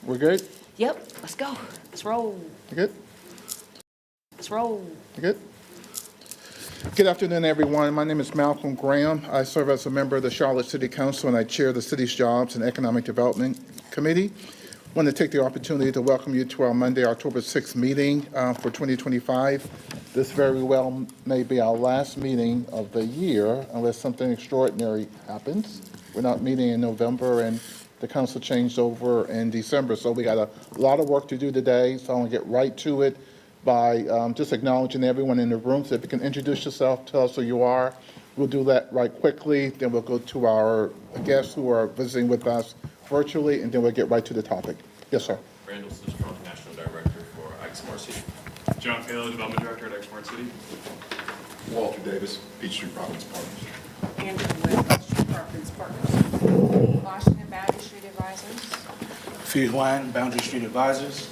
We're good? Yep, let's go. Let's roll. You good? Let's roll. You good? Good afternoon, everyone. My name is Malcolm Graham. I serve as a member of the Charlotte City Council, and I chair the city's Jobs and Economic Development Committee. I want to take the opportunity to welcome you to our Monday, October 6th meeting for 2025. This very well may be our last meeting of the year unless something extraordinary happens. We're not meeting in November, and the council changed over in December, so we got a lot of work to do today, so I want to get right to it by just acknowledging everyone in the room. So if you can introduce yourself, tell us who you are. We'll do that right quickly, then we'll go to our guests who are visiting with us virtually, and then we'll get right to the topic. Yes, sir. Randall Sistrunk, National Director for Smart City. John Taylor, Development Director at Smart City. Walter Davis, Peachtree Province Partners. Andrew Webb, Peachtree Province Partners. Washington Boundary Street Advisors. Phi Huan, Boundary Street Advisors.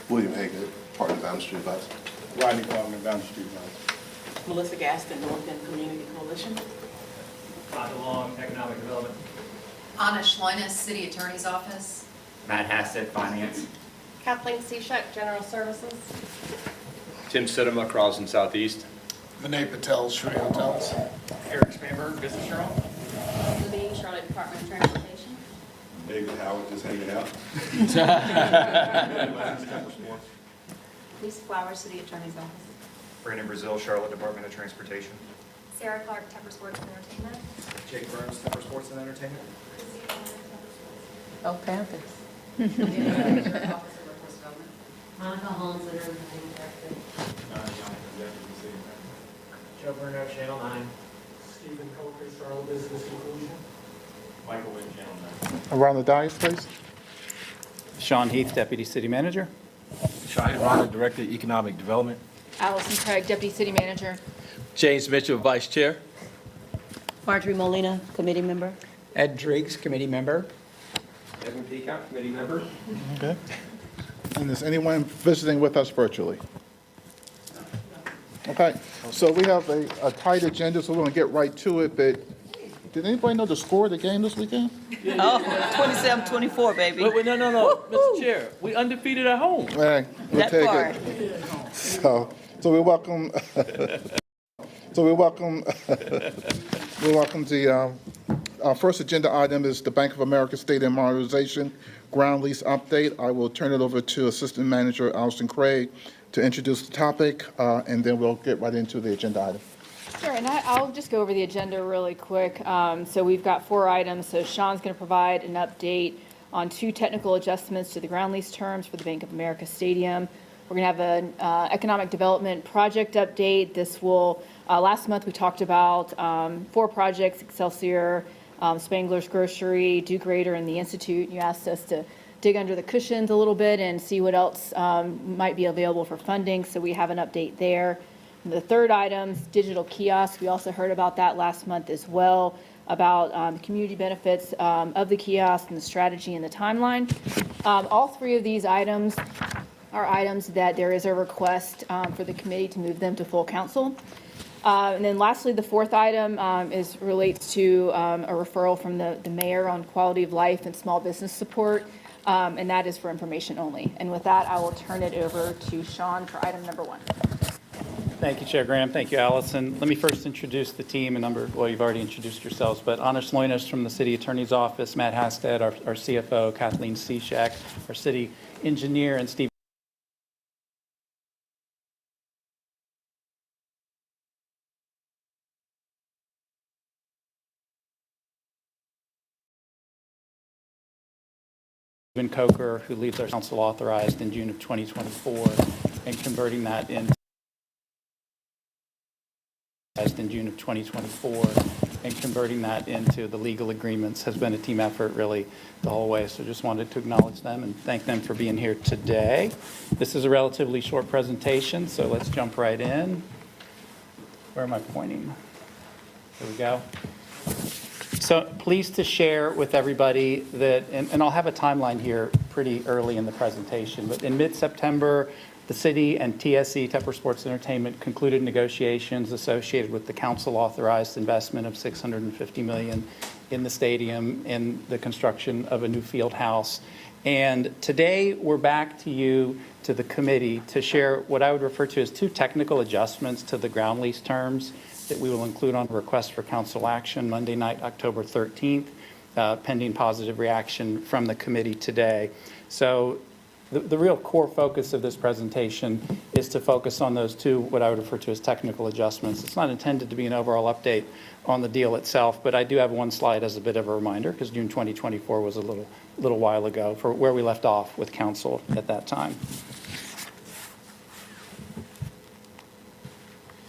William Hagan, Partner Boundary Street Advisor. Rodney Coleman, Boundary Street Advisors. Melissa Gaston, North End Community Coalition. Todd DeLong, Economic Development. Anna Schleinis, City Attorney's Office. Matt Hassett, Finance. Kathleen Seshek, General Services. Tim Sidema, Crosland Southeast. Vinay Patel, Shree Hotels. Eric Spanberg, Business Journal. Levine, Charlotte Department of Transportation. David Howard, just hanging out. Lisa Flowers, City Attorney's Office. Brandon Brazil, Charlotte Department of Transportation. Sarah Clark, Temper Sports and Entertainment. Jake Burns, Temper Sports and Entertainment. Oh, Panthers. Office of Workforce Development. Monica Holmes, Interim Planning Director. Joe Bruno, Channel 9. Stephen Coker, Charlotte Business Inclusion. Michael Wynn, Channel 9. Around the dais, please. Sean Heath, Deputy City Manager. Shahid Rana, Director, Economic Development. Allison Craig, Deputy City Manager. James Mitchell, Vice Chair. Marjorie Molina, Committee Member. Ed Driggs, Committee Member. Evan Peacock, Committee Member. Okay. And is anyone visiting with us virtually? Okay, so we have a tight agenda, so we're going to get right to it, but did anybody know the score of the game this weekend? Oh, 27-24, baby. Wait, no, Mr. Chair, we undefeated at home. Hey, we'll That take part. it. So we welcome, we welcome the, our first agenda item is the Bank of America State and Modernization Ground Lease Update. I will turn it over to Assistant Manager Allison Craig to introduce the topic, and then we'll get right into the agenda item. Sure, and I'll just go over the agenda really quick. So we've got 4 items. So Sean's going to provide an update on 2 technical adjustments to the ground lease terms for the Bank of America Stadium. We're going to have an economic development project update. This will, last month we talked about 4 projects, Excelsior, Spangler's Grocery, Duke Raider, and the Institute. You asked us to dig under the cushions a little bit and see what else might be available for funding. So we have an update there. And the third item, digital kiosks. We also heard about that last month as well, about the community benefits of the kiosk and the strategy and the timeline. All 3 of these items are items that there is a request for the committee to move them to full council. And then lastly, the 4th item relates to a referral from the mayor on quality of life and small business support, and that is for information only. And with that, I will turn it over to Sean for item number 1. Thank you, Chair Graham. Thank you, Allison. Let me first introduce the team. Well, you've already introduced yourselves, but Anna Schleinis from the City Attorney's Office, Matt Hassett, our CFO, Kathleen Seshek, our City Engineer, and Steve Coker, who leaves our council authorized in June of 2024, and converting that into the legal agreements has been a team effort really the whole way. So just wanted to acknowledge them and thank them for being here today. This is a relatively short presentation, so let's jump right in. Where am I pointing? There we go. So pleased to share with everybody that, and I'll have a timeline here pretty early in the presentation, but in mid-September, The city and TSC, Tepper Sports Entertainment, concluded negotiations associated with the council-authorized investment of $650 million in the stadium and the construction of a new field house. And today, we're back to you, to the committee, to share what I would refer to as 2 technical adjustments to the ground lease terms that we will include on a request for council action Monday night, October 13th, pending positive reaction from the committee today. So the real core focus of this presentation is to focus on those 2, what I would refer to as technical adjustments. It's not intended to be an overall update on the deal itself, but I do have one slide as a bit of a reminder, because June 2024 was a little while ago, for where we left off with council at that time.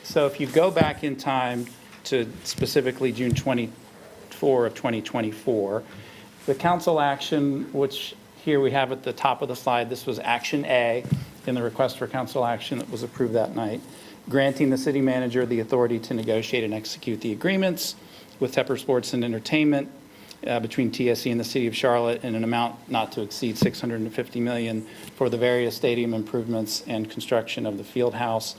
So if you go back in time to specifically June 24 of 2024, the council action, which here we have at the top of the slide, this was action A in the request for council action that was approved that night, granting the city manager the authority to negotiate and execute the agreements with Tepper Sports and Entertainment between TSC and the city of Charlotte in an amount not to exceed $650 million for the various stadium improvements and construction of the field house.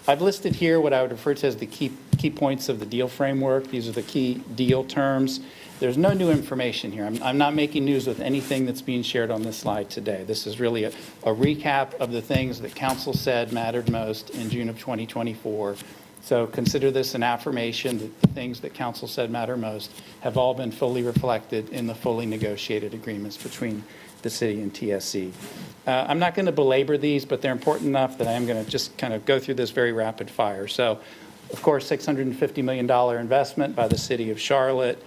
I've listed here what I would refer to as the key points of the deal framework. These are the key deal terms. There's no new information here. I'm not making news with anything that's being shared on this slide today. This is really a recap of the things that council said mattered most in June of 2024. So consider this an affirmation that the things that council said matter most have all been fully reflected in the fully negotiated agreements between the city and TSC. I'm not going to belabor these, but they're important enough that I am going to just kind of go through this very rapid fire. So, of course, $650 million investment by the city of Charlotte.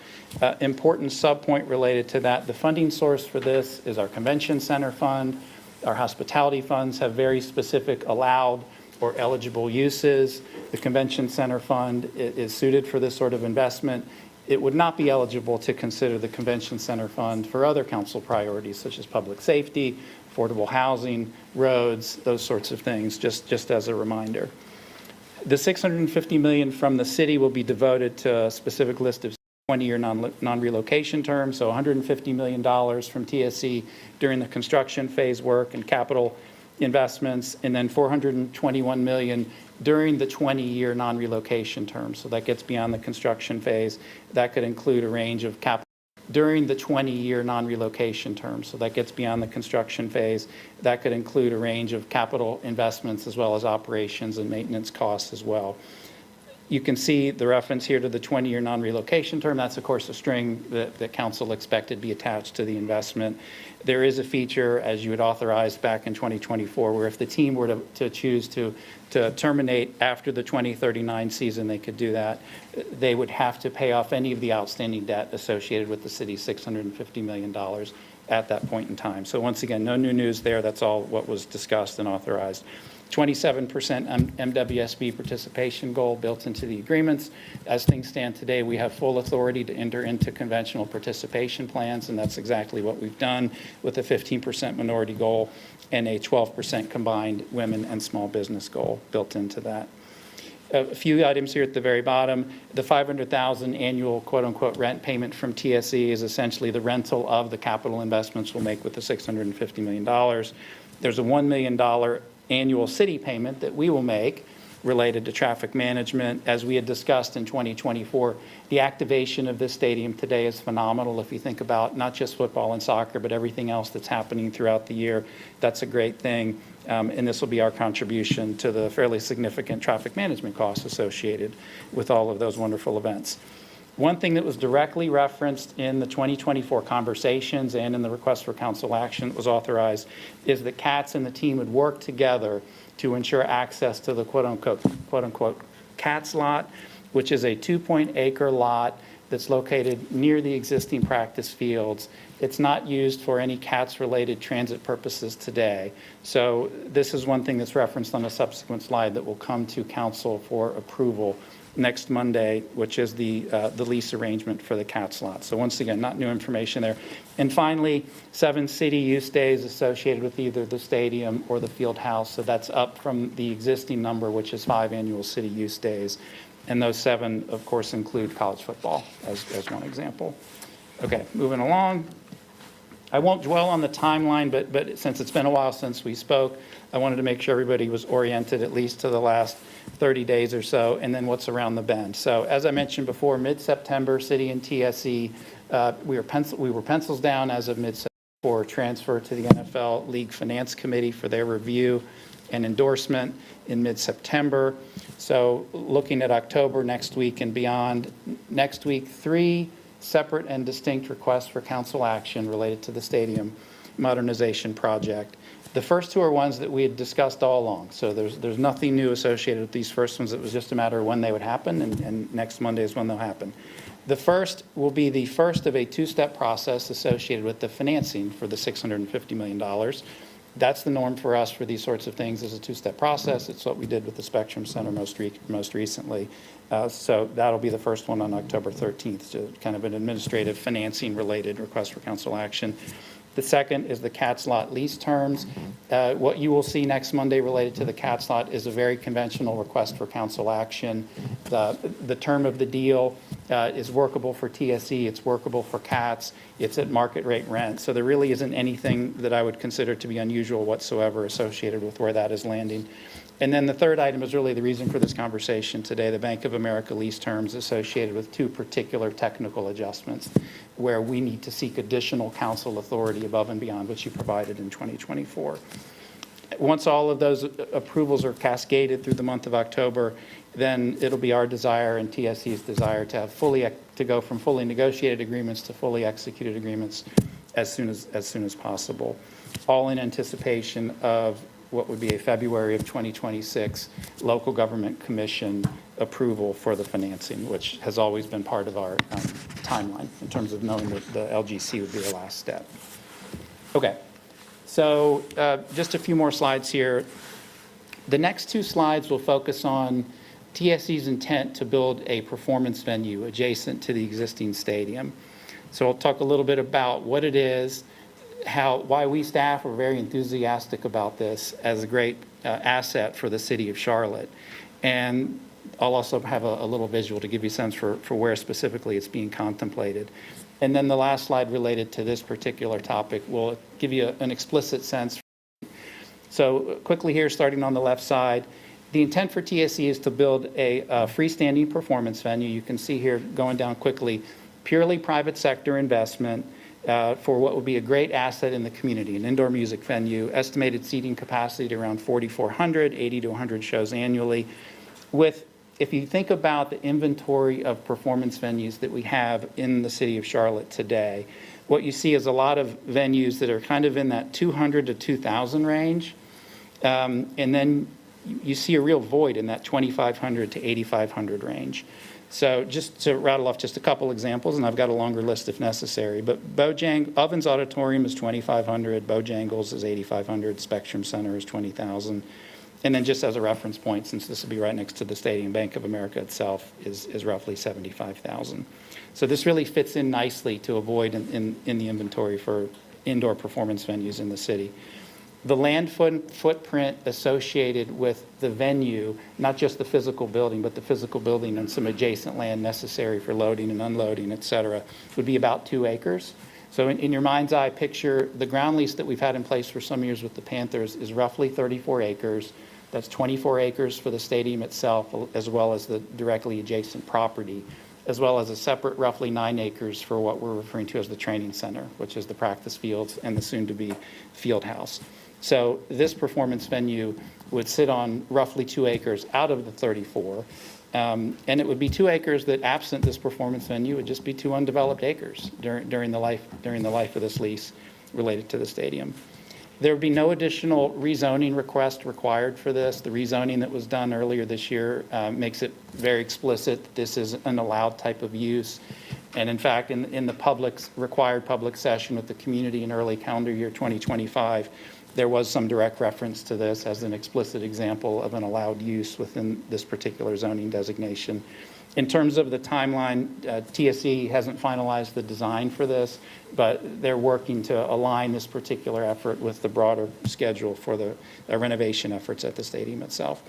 Important subpoint related to that, the funding source for this is our convention center fund. Our hospitality funds have very specific allowed or eligible uses. The convention center fund is suited for this sort of investment. It would not be eligible to consider the convention center fund for other council priorities such as public safety, affordable housing, roads, those sorts of things, just as a reminder. The $650 million from the city will be devoted to a specific list of 20-year non-relocation terms, so $150 million from TSC during the construction phase work and capital investments, and then $421 million during the 20-year non-relocation term. So that gets beyond the construction phase. That could include a range of capital during the 20-year non-relocation term. So that gets beyond the construction phase. That could include a range of capital investments as well as operations and maintenance costs as well. You can see the reference here to the 20-year non-relocation term. That's, of course, a string that council expected to be attached to the investment. There is a feature, as you had authorized back in 2024, where if the team were to choose to terminate after the 2039 season, they could do that. They would have to pay off any of the outstanding debt associated with the city's $650 million at that point in time. So once again, no new news there. That's all what was discussed and authorized. 27% MWSB participation goal built into the agreements. As things stand today, we have full authority to enter into conventional participation plans, and that's exactly what we've done with a 15% minority goal and a 12% combined women and small business goal built into that. A few items here at the very bottom. The $500,000 annual quote-unquote rent payment from TSC is essentially the rental of the capital investments we'll make with the $650 million. There's a $1 million annual city payment that we will make related to traffic management. As we had discussed in 2024, the activation of this stadium today is phenomenal. If you think about not just football and soccer, but everything else that's happening throughout the year, that's a great thing. And this will be our contribution to the fairly significant traffic management costs associated with all of those wonderful events. One thing that was directly referenced in the 2024 conversations and in the request for council action that was authorized is that Katz and the team would work together to ensure access to the quote-unquote Katz lot, which is a 2-acre lot that's located near the existing practice fields. It's not used for any Katz-related transit purposes today. So this is one thing that's referenced on a subsequent slide that will come to council for approval next Monday, which is the lease arrangement for the Katz lot. So once again, not new information there. And finally, 7 city use days associated with either the stadium or the field house. So that's up from the existing number, which is 5 annual city use days. And those 7, of course, include college football as one example. Okay, moving along. I won't dwell on the timeline, but since it's been a while since we spoke, I wanted to make sure everybody was oriented at least to the last 30 days or so, and then what's around the bend. So as I mentioned before, mid-September, City and TSE, we were pencils down as of mid-September for transfer to the NFL League Finance Committee for their review and endorsement in mid-September. So looking at October next week and beyond, next week, 3 separate and distinct requests for council action related to the stadium modernization project. The first 2 are ones that we had discussed all along, so there's nothing new associated with these first ones. It was just a matter of when they would happen, and next Monday is when they'll happen. The first will be the first of a 2-step process associated with the financing for the $650 million. That's the norm for us for these sorts of things, is a 2-step process. It's what we did with the Spectrum Center most recently. So that'll be the first one on October 13th, so kind of an administrative financing-related request for council action. The second is the CATS lot lease terms. What you will see next Monday related to the CATS lot is a very conventional request for council action. The term of the deal is workable for TSE, it's workable for CATS, it's at market rate rent. So there really isn't anything that I would consider to be unusual whatsoever associated with where that is landing. And then the third item is really the reason for this conversation today, the Bank of America lease terms associated with 2 particular technical adjustments where we need to seek additional council authority above and beyond what you provided in 2024. Once all of those approvals are cascaded through the month of October, then it'll be our desire and TSE's desire to have to go from fully negotiated agreements to fully executed agreements as soon as possible, all in anticipation of what would be a February of 2026 local government commission approval for the financing, which has always been part of our timeline in terms of knowing that the LGC would be the last step. Okay, so just a few more slides here. The next 2 slides will focus on TSE's intent to build a performance venue adjacent to the existing stadium. So I'll talk a little bit about what it is, why we staff are very enthusiastic about this as a great asset for the city of Charlotte. And I'll also have a little visual to give you a sense for where specifically it's being contemplated. And then the last slide related to this particular topic will give you an explicit sense. So quickly here, starting on the left side, the intent for TSE is to build a freestanding performance venue. You can see here going down quickly, purely private sector investment, for what would be a great asset in the community, an indoor music venue, estimated seating capacity to around 4,400, 80 to 100 shows annually. If you think about the inventory of performance venues that we have in the city of Charlotte today, what you see is a lot of venues that are kind of in that 200 to 2,000 range. And then you see a real void in that 2,500 to 8,500 range. So just to rattle off just a couple examples, and I've got a longer list if necessary, but Ovens Auditorium is 2,500, Bojangles is 8,500, Spectrum Center is 20,000. And then just as a reference point, since this will be right next to the stadium, Bank of America itself is roughly 75,000. So this really fits in nicely to avoid in the inventory for indoor performance venues in the city. The land footprint associated with the venue, not just the physical building, but the physical building and some adjacent land necessary for loading and unloading, et cetera, would be about 2 acres. So in your mind's eye picture, the ground lease that we've had in place for some years with the Panthers is roughly 34 acres. That's 24 acres for the stadium itself, as well as the directly adjacent property, as well as a separate roughly 9 acres for what we're referring to as the training center, which is the practice fields and the soon-to-be field house. So this performance venue would sit on roughly 2 acres out of the 34. And it would be 2 acres that, absent this performance venue, would just be 2 undeveloped acres during the life of this lease related to the stadium. There would be no additional rezoning request required for this. The rezoning that was done earlier this year makes it very explicit that this is an allowed type of use. And in fact, in the required public session with the community in early calendar year 2025, there was some direct reference to this as an explicit example of an allowed use within this particular zoning designation. In terms of the timeline, TSE hasn't finalized the design for this, but they're working to align this particular effort with the broader schedule for the renovation efforts at the stadium itself.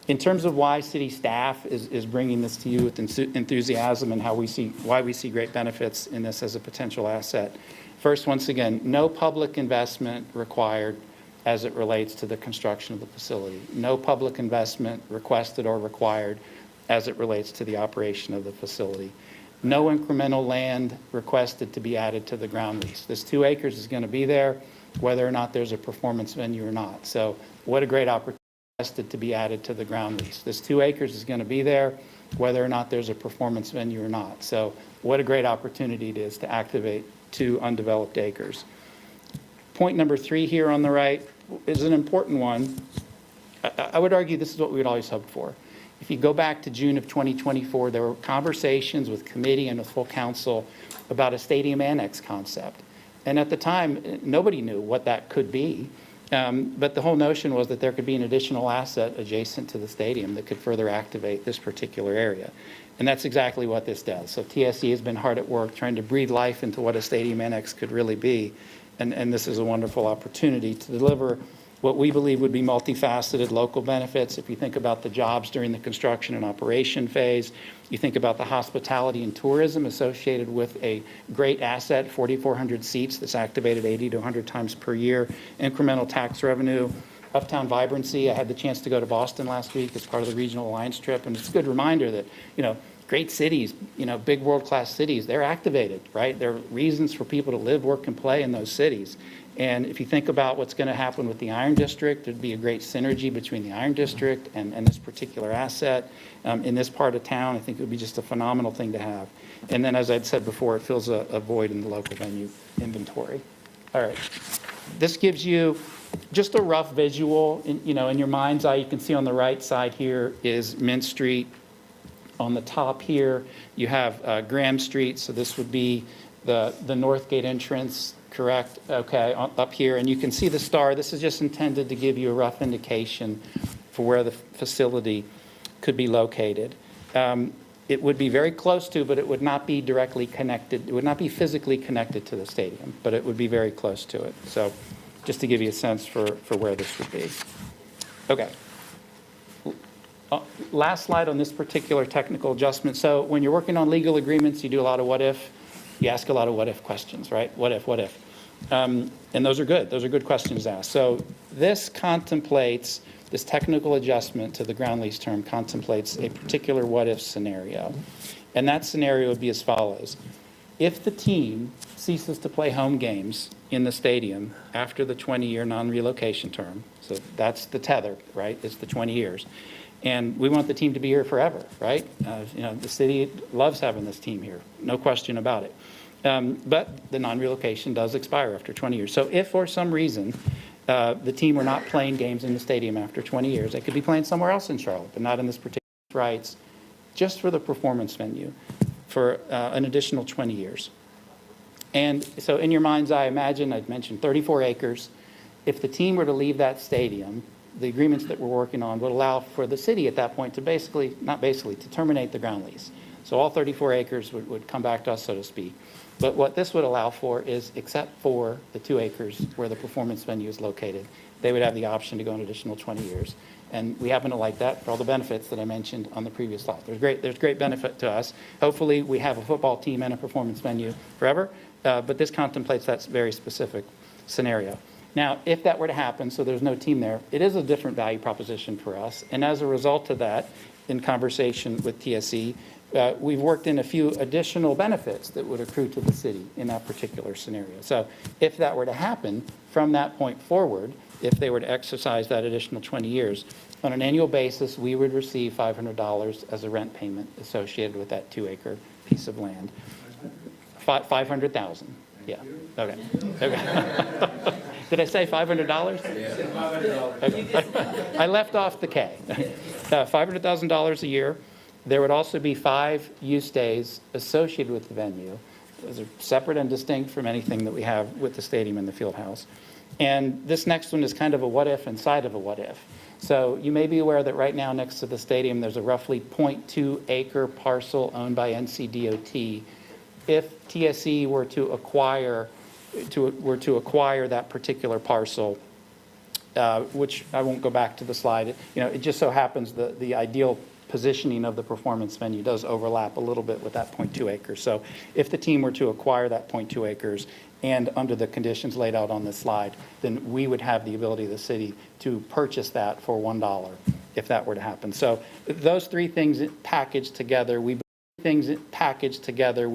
In terms of why city staff is bringing this to you with enthusiasm and why we see great benefits in this as a potential asset, First, once again, no public investment required as it relates to the construction of the facility. No public investment requested or required as it relates to the operation of the facility. No incremental land requested to be added to the ground lease. This 2 acres is going to be there, whether or not there's a performance venue or not. So what a great opportunity to be added to the ground lease. This 2 acres is going to be there, whether or not there's a performance venue or not. So what a great opportunity it is to activate 2 undeveloped acres. Point number 3 here on the right is an important one. I would argue this is what we would always hope for. If you go back to June of 2024, there were conversations with committee and with full council about a stadium annex concept. And at the time, nobody knew what that could be. But the whole notion was that there could be an additional asset adjacent to the stadium that could further activate this particular area. And that's exactly what this does. So TSC has been hard at work trying to breathe life into what a stadium annex could really be. And this is a wonderful opportunity to deliver what we believe would be multifaceted local benefits. If you think about the jobs during the construction and operation phase, you think about the hospitality and tourism associated with a great asset, 4,400 seats that's activated 80 to 100 times per year, incremental tax revenue, uptown vibrancy. I had the chance to go to Boston last week as part of the Regional Alliance trip, and it's a good reminder that, great cities, big world-class cities, they're activated, right? There are reasons for people to live, work, and play in those cities. And if you think about what's going to happen with the Iron District, there'd be a great synergy between the Iron District and this particular asset in this part of town. I think it would be just a phenomenal thing to have. And then, as I'd said before, it fills a void in the local venue inventory. All right. This gives you just a rough visual. In your mind's eye, you can see on the right side here is Mint Street. On the top here, you have Graham Street. So this would be the North Gate entrance. Correct. Okay, up here, and you can see the star. This is just intended to give you a rough indication for where the facility could be located. It would be very close to, but it would not be directly connected. It would not be physically connected to the stadium, but it would be very close to it. So just to give you a sense for where this would be. Okay. Last slide on this particular technical adjustment. So when you're working on legal agreements, you do a lot of what if. You ask a lot of what if questions, right? What if, what if? And those are good. Those are good questions to ask. So this technical adjustment to the ground lease term contemplates a particular what if scenario. And that scenario would be as follows. If the team ceases to play home games in the stadium after the 20-year non-relocation term, so that's the tether, right? It's the 20 years. And we want the team to be here forever, right? The city loves having this team here, no question about it. But the non-relocation does expire after 20 years. So if for some reason the team were not playing games in the stadium after 20 years, they could be playing somewhere else in Charlotte, but not in this particular rights, just for the performance venue for an additional 20 years. And so in your mind's eye, imagine, I'd mentioned 34 acres. If the team were to leave that stadium, the agreements that we're working on would allow for the city at that point to to terminate the ground lease. So all 34 acres would come back to us, so to speak. But what this would allow for is, except for the 2 acres where the performance venue is located, they would have the option to go an additional 20 years. And we happen to like that for all the benefits that I mentioned on the previous slide. There's great benefit to us. Hopefully we have a football team and a performance venue forever, but this contemplates that very specific scenario. Now, if that were to happen, so there's no team there, it is a different value proposition for us. And as a result of that, in conversation with TSC, we've worked in a few additional benefits that would accrue to the city in that particular scenario. So if that were to happen, from that point forward, if they were to exercise that additional 20 years, on an annual basis, we would receive $500 as a rent payment associated with that 2-acre piece of land. 500,000. Yeah. Okay. Did I say $500? Yeah. Okay. I left off the K. $500,000 a year. There would also be 5 use days associated with the venue. Those are separate and distinct from anything that we have with the stadium and the field house. And this next one is kind of a what if inside of a what if. So you may be aware that right now next to the stadium there's a roughly 0.2 acre parcel owned by NCDOT. If TSC were to acquire that particular parcel, which I won't go back to the slide, it just so happens the ideal positioning of the performance venue does overlap a little bit with that 0.2 acres. So if the team were to acquire that 0.2 acres and under the conditions laid out on this slide, then we would have the ability of the city to purchase that for $1 if that were to happen. So those three things packaged together, we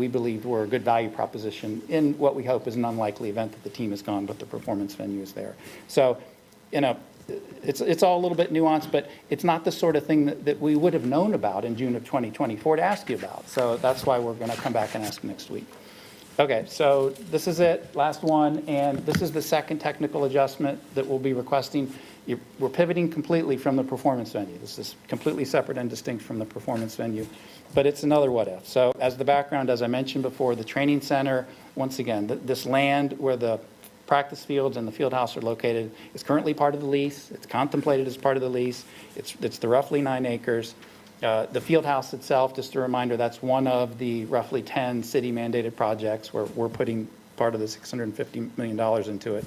believed were a good value proposition in what we hope is an unlikely event that the team is gone, but the performance venue is there. So, it's all a little bit nuanced, but it's not the sort of thing that we would have known about in June of 2024 to ask you about. So that's why we're going to come back and ask next week. Okay, so this is it, last one, and this is the second technical adjustment that we'll be requesting. We're pivoting completely from the performance venue. This is completely separate and distinct from the performance venue, but it's another what if. So as the background, as I mentioned before, the training center, once again, this land where the practice fields and the field house are located is currently part of the lease. It's contemplated as part of the lease. It's the roughly 9 acres. The field house itself, just a reminder, that's one of the roughly 10 city mandated projects where we're putting part of the $650 million into it.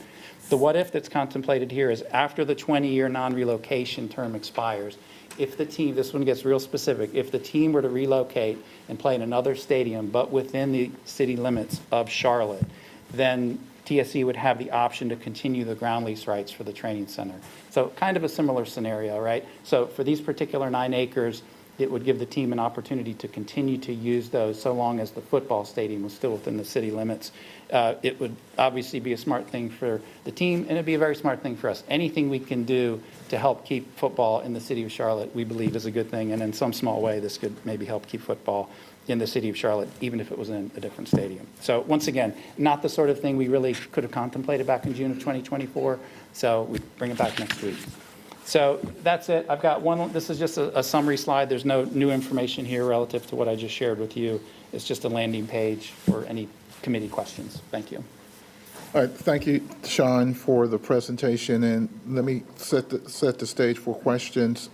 The what if that's contemplated here is after the 20-year non-relocation term expires, if the team, this one gets real specific, if the team were to relocate and play in another stadium but within the city limits of Charlotte, then TSC would have the option to continue the ground lease rights for the training center. So kind of a similar scenario, right? So for these particular 9 acres, it would give the team an opportunity to continue to use those so long as the football stadium was still within the city limits. It would obviously be a smart thing for the team, and it'd be a very smart thing for us. Anything we can do to help keep football in the city of Charlotte, we believe is a good thing, and in some small way, this could maybe help keep football in the city of Charlotte, even if it was in a different stadium. So once again, not the sort of thing we really could have contemplated back in June of 2024, so we bring it back next week. So that's it. I've got one, this is just a summary slide. There's no new information here relative to what I just shared with you. It's just a landing page for any committee questions. Thank you. All right, thank you, Sean, for the presentation, and let me set the stage for questions.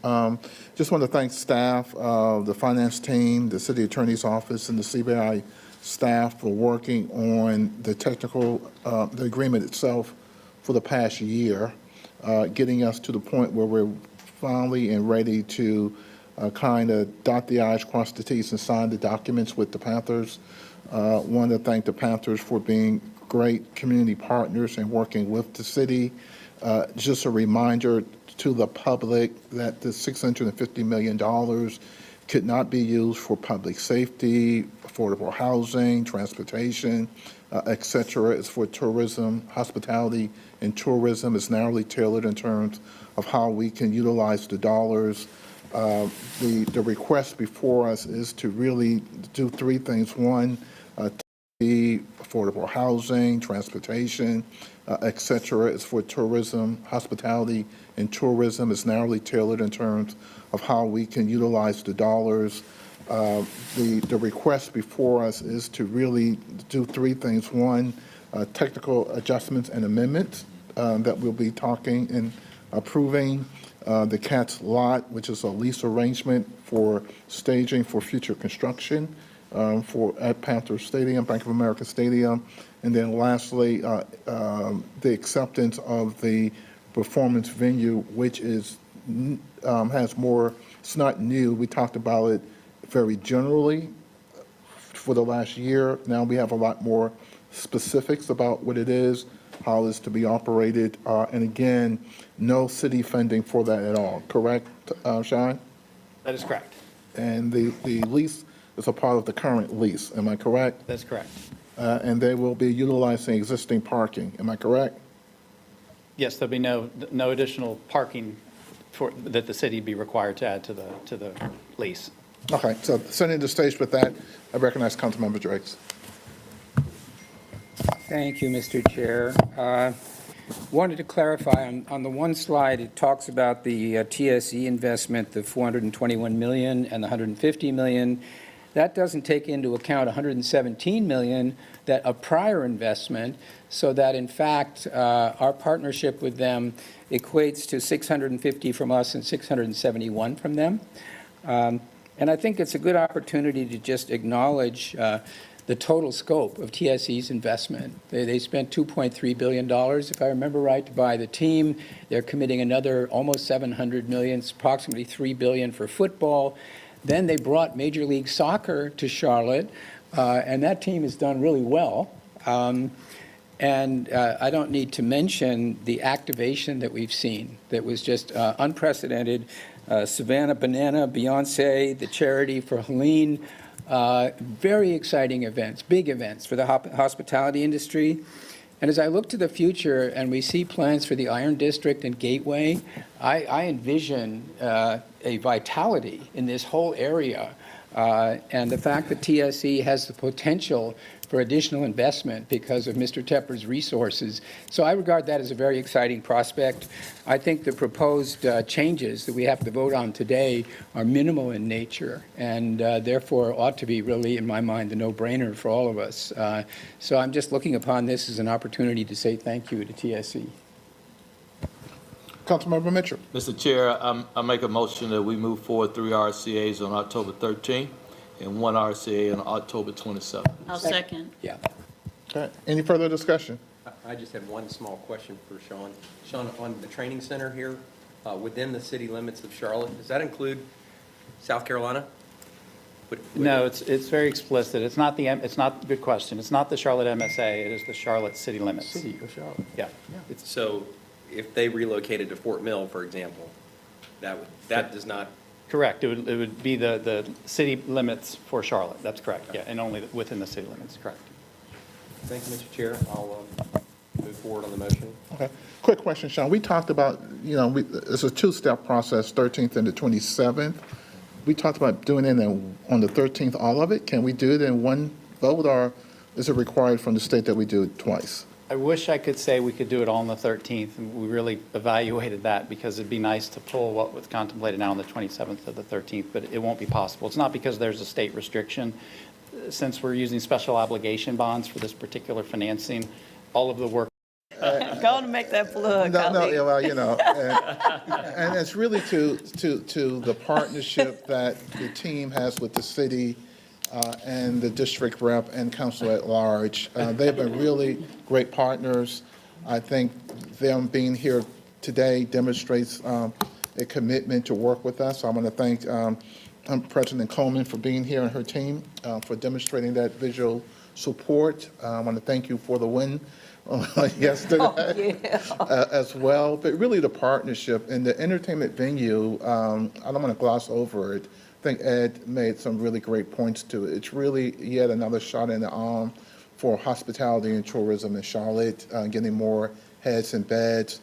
Just want to thank staff, the finance team, the city attorney's office, and the CBI staff for working on the technical, the agreement itself for the past year, getting us to the point where we're finally and ready to kind of dot the I's, cross the T's, and sign the documents with the Panthers. Want to thank the Panthers for being great community partners and working with the city. Just a reminder to the public that the $650 million could not be used for public safety, affordable housing, transportation, et cetera. It's for tourism, hospitality, and tourism. It's narrowly tailored in terms of how we can utilize the dollars. The request before us is to really do 3 things. One, affordable housing, transportation, et cetera. It's for tourism, hospitality, and tourism. It's narrowly tailored in terms of how we can utilize the dollars. The request before us is to really do 3 things. One, technical adjustments and amendments that we'll be talking and approving. The CATS lot, which is a lease arrangement for staging for future construction at Panther Stadium, Bank of America Stadium. And then lastly, the acceptance of the performance venue, which is has more, it's not new. We talked about it very generally for the last year. Now we have a lot more specifics about what it is, how it's to be operated, and again, no city funding for that at all, correct, Sean? That is correct. And the lease is a part of the current lease, am I correct? That's correct. And they will be utilizing existing parking, am I correct? Yes, there'll be no additional parking that the city be required to add to the lease. Okay, so setting the stage with that, I recognize Councilmember Drakes. Thank you, Mr. Chair. Wanted to clarify, on the one slide, it talks about the TSE investment, the $421 million and the $150 million. That doesn't take into account $117 million, that a prior investment, so that in fact, our partnership with them equates to $650 from us and $671 from them. And I think it's a good opportunity to just acknowledge the total scope of TSE's investment. They spent $2.3 billion, if I remember right, to buy the team. They're committing another almost $700 million, approximately $3 billion for football. Then they brought Major League Soccer to Charlotte, and that team has done really well. And I don't need to mention the activation that we've seen that was just unprecedented. Savannah Banana, Beyonce, the charity for Helene, very exciting events, big events for the hospitality industry. And as I look to the future and we see plans for the Iron District and Gateway, I envision a vitality in this whole area. And the fact that TSE has the potential for additional investment because of Mr. Tepper's resources. So I regard that as a very exciting prospect. I think the proposed changes that we have to vote on today are minimal in nature and therefore ought to be really, in my mind, a no-brainer for all of us. So I'm just looking upon this as an opportunity to say thank you to TSE. Councilmember Mitchell. Mr. Chair, I make a motion that we move forward 3 RCAs on October 13th and 1 RCA on October 27th. I'll second. Yeah. Okay. Any further discussion? I just have one small question for Sean. Sean, on the training center here, within the city limits of Charlotte, does that include South Carolina? No, it's very explicit. It's not good question. It's not the Charlotte MSA. It is the Charlotte city limits. City of Charlotte. Yeah. So if they relocated to Fort Mill, for example, that does not. Correct. It would be the city limits for Charlotte. That's correct. Yeah, and only within the city limits. Correct. Thank you, Mr. Chair. I'll move forward on the motion. Okay. Quick question, Sean. We talked about, it's a two-step process, 13th and the 27th. We talked about doing it on the 13th, all of it. Can we do it in one vote, or is it required from the state that we do it twice? I wish I could say we could do it all on the 13th, and we really evaluated that because it'd be nice to pull what was contemplated now on the 27th to the 13th, but it won't be possible. It's not because there's a state restriction. Since we're using special obligation bonds for this particular financing, all of the work. Go on and make that plug. No, well, and it's really to the partnership that the team has with the city and the district rep and council at large. They've been really great partners. I think them being here today demonstrates a commitment to work with us. I want to thank President Coleman for being here and her team for demonstrating that visual support. I want to thank you for the win yesterday as well. But really the partnership and the entertainment venue, I don't want to gloss over it. I think Ed made some really great points to it. It's really yet another shot in the arm for hospitality and tourism in Charlotte, getting more heads and beds.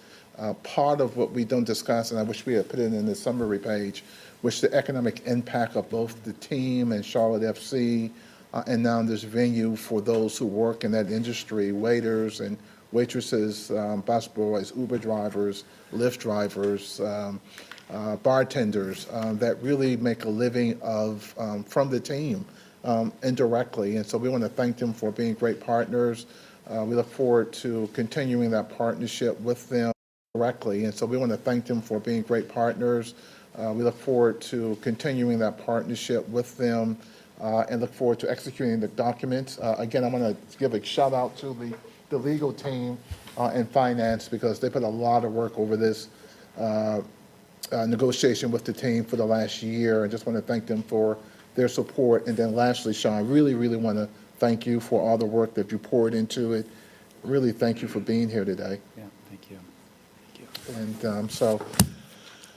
Part of what we don't discuss, and I wish we had put it in the summary page, was the economic impact of both the team and Charlotte FC, and now this venue for those who work in that industry, waiters and waitresses, busboys, Uber drivers, Lyft drivers, bartenders that really make a living from the team indirectly. And so we want to thank them for being great partners. We look forward to continuing that partnership with them directly. And so we want to thank them for being great partners. We look forward to continuing that partnership with them and look forward to executing the documents. Again, I want to give a shout out to the legal team and finance because they put a lot of work over this negotiation with the team for the last year. I just want to thank them for their support. And then lastly, Sean, I really, really want to thank you for all the work that you poured into it. Really thank you for being here today. Yeah, thank you. And so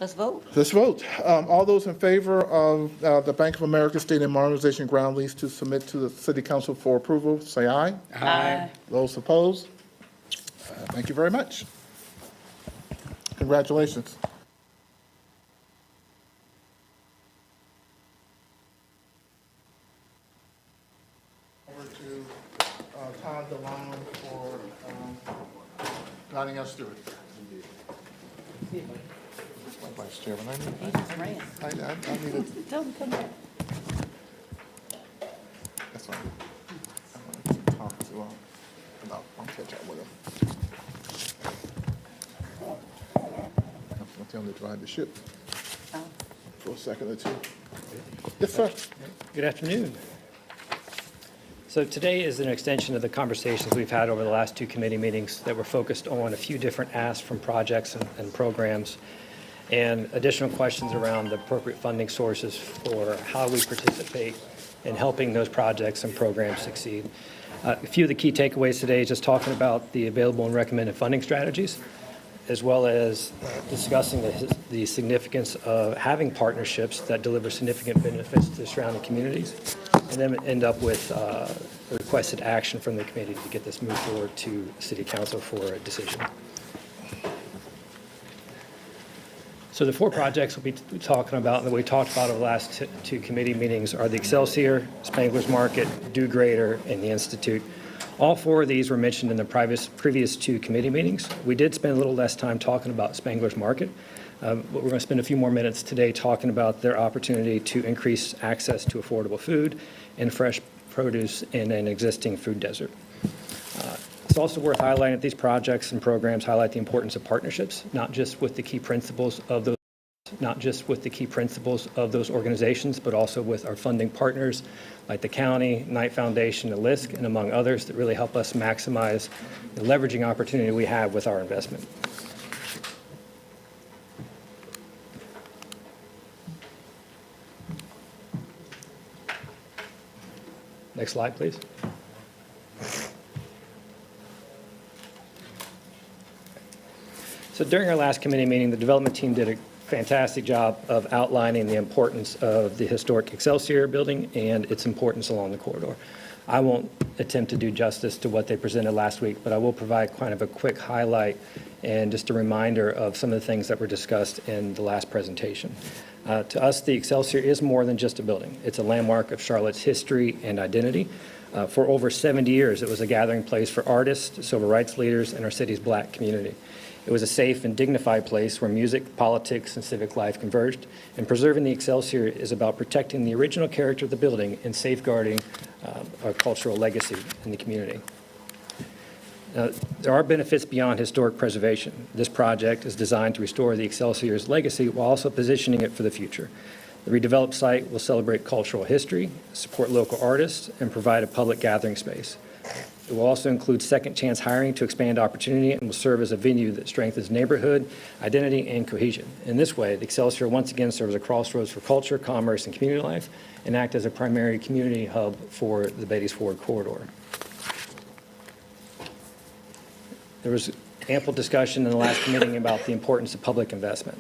Let's vote. let's vote. All those in favor of the Bank of America Stadium Modernization Ground Lease to submit to the City Council for approval, say aye. Aye. Those opposed? Thank you very much. Congratulations. Over to Todd DeLong for guiding us through it. Vice Chairman, I need it. Tell them to come back. That's fine. I'm going to keep talking too long. I'll catch up with him. I'm going to tell him to drive the ship for a second or two. Yes, sir. Good afternoon. So today is an extension of the conversations we've had over the last two committee meetings that were focused on a few different asks from projects and programs, and additional questions around the appropriate funding sources for how we participate in helping those projects and programs succeed. A few of the key takeaways today is just talking about the available and recommended funding strategies, as well as discussing the significance of having partnerships that deliver significant benefits to the surrounding communities, and then end up with the requested action from the committee to get this moved forward to City Council for a decision. So the four projects we'll be talking about, and that we talked about over the last two committee meetings, are the Excelsior, Spangler's Market, Do Greater, and the Institute. All four of these were mentioned in the previous two committee meetings. We did spend a little less time talking about Spangler's Market, but we're going to spend a few more minutes today talking about their opportunity to increase access to affordable food and fresh produce in an existing food desert. It's also worth highlighting that these projects and programs highlight the importance of partnerships, not just with the key principles of those organizations, but also with our funding partners like the county, Knight Foundation, and LISC, and among others that really help us maximize the leveraging opportunity we have with our investment. Next slide, please. So during our last committee meeting, the development team did a fantastic job of outlining the importance of the historic Excelsior building and its importance along the corridor. I won't attempt to do justice to what they presented last week, but I will provide kind of a quick highlight and just a reminder of some of the things that were discussed in the last presentation. To us, the Excelsior is more than just a building. It's a landmark of Charlotte's history and identity. For over 70 years, it was a gathering place for artists, civil rights leaders, and our city's Black community. It was a safe and dignified place where music, politics, and civic life converged, and preserving the Excelsior is about protecting the original character of the building and safeguarding our cultural legacy in the community. Now, there are benefits beyond historic preservation. This project is designed to restore the Excelsior's legacy while also positioning it for the future. The redeveloped site will celebrate cultural history, support local artists, and provide a public gathering space. It will also include second chance hiring to expand opportunity and will serve as a venue that strengthens neighborhood, identity, and cohesion. In this way, the Excelsior once again serves a crossroads for culture, commerce, and community life, and act as a primary community hub for the Beatties Ford corridor. There was ample discussion in the last committee about the importance of public investment.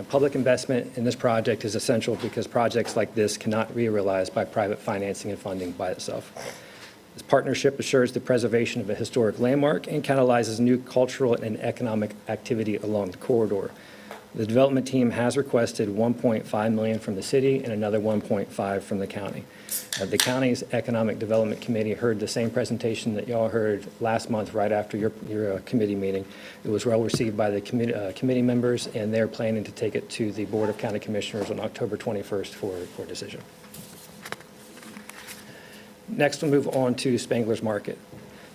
Public investment in this project is essential because projects like this cannot be realized by private financing and funding by itself. This partnership assures the preservation of a historic landmark and catalyzes new cultural and economic activity along the corridor. The development team has requested $1.5 million from the city and another $1.5 million from the county. The county's Economic Development Committee heard the same presentation that y'all heard last month right after your committee meeting. It was well received by the committee members, and they're planning to take it to the Board of County Commissioners on October 21st for a decision. Next, we'll move on to Spangler's Market.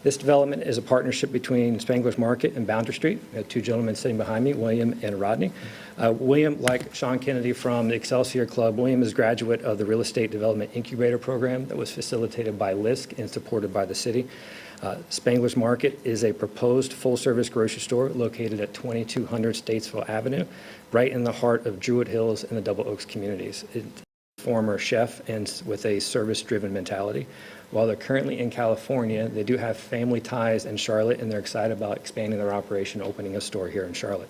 This development is a partnership between Spangler's Market and Boundary Street. We have two gentlemen sitting behind me, William and Rodney. William, like Sean Kennedy from the Excelsior Club, William is a graduate of the Real Estate Development Incubator Program that was facilitated by LISC and supported by the city. Spangler's Market is a proposed full-service grocery store located at 2200 Statesville Avenue, right in the heart of Druid Hills and the Double Oaks communities. Former chef and with a service-driven mentality. While they're currently in California, they do have family ties in Charlotte, and they're excited about expanding their operation, opening a store here in Charlotte.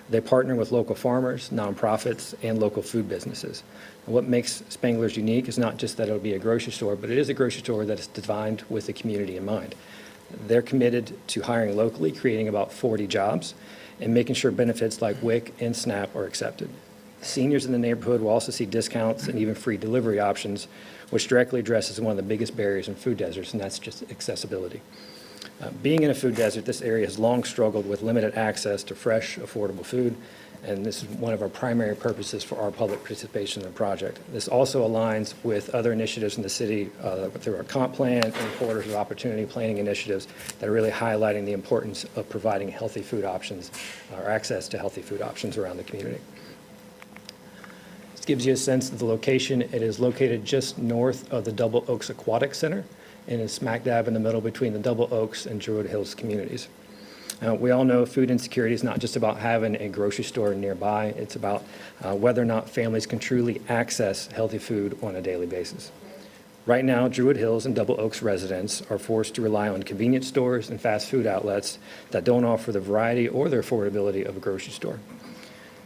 They partner with local farmers, nonprofits, and local food businesses. And what makes Spangler's unique is not just that it'll be a grocery store, but it is a grocery store that is designed with the community in mind. They're committed to hiring locally, creating about 40 jobs, and making sure benefits like WIC and SNAP are accepted. Seniors in the neighborhood will also see discounts and even free delivery options, which directly addresses one of the biggest barriers in food deserts, and that's just accessibility. Being in a food desert, this area has long struggled with limited access to fresh, affordable food, and this is one of our primary purposes for our public participation in the project. This also aligns with other initiatives in the city through our comp plan and corridors of opportunity planning initiatives that are really highlighting the importance of providing healthy food options or access to healthy food options around the community. Gives you a sense of the location. It is located just north of the Double Oaks Aquatic Center and is smack dab in the middle between the Double Oaks and Druid Hills communities. We all know food insecurity is not just about having a grocery store nearby. It's about whether or not families can truly access healthy food on a daily basis. Right now, Druid Hills and Double Oaks residents are forced to rely on convenience stores and fast food outlets that don't offer the variety or the affordability of a grocery store.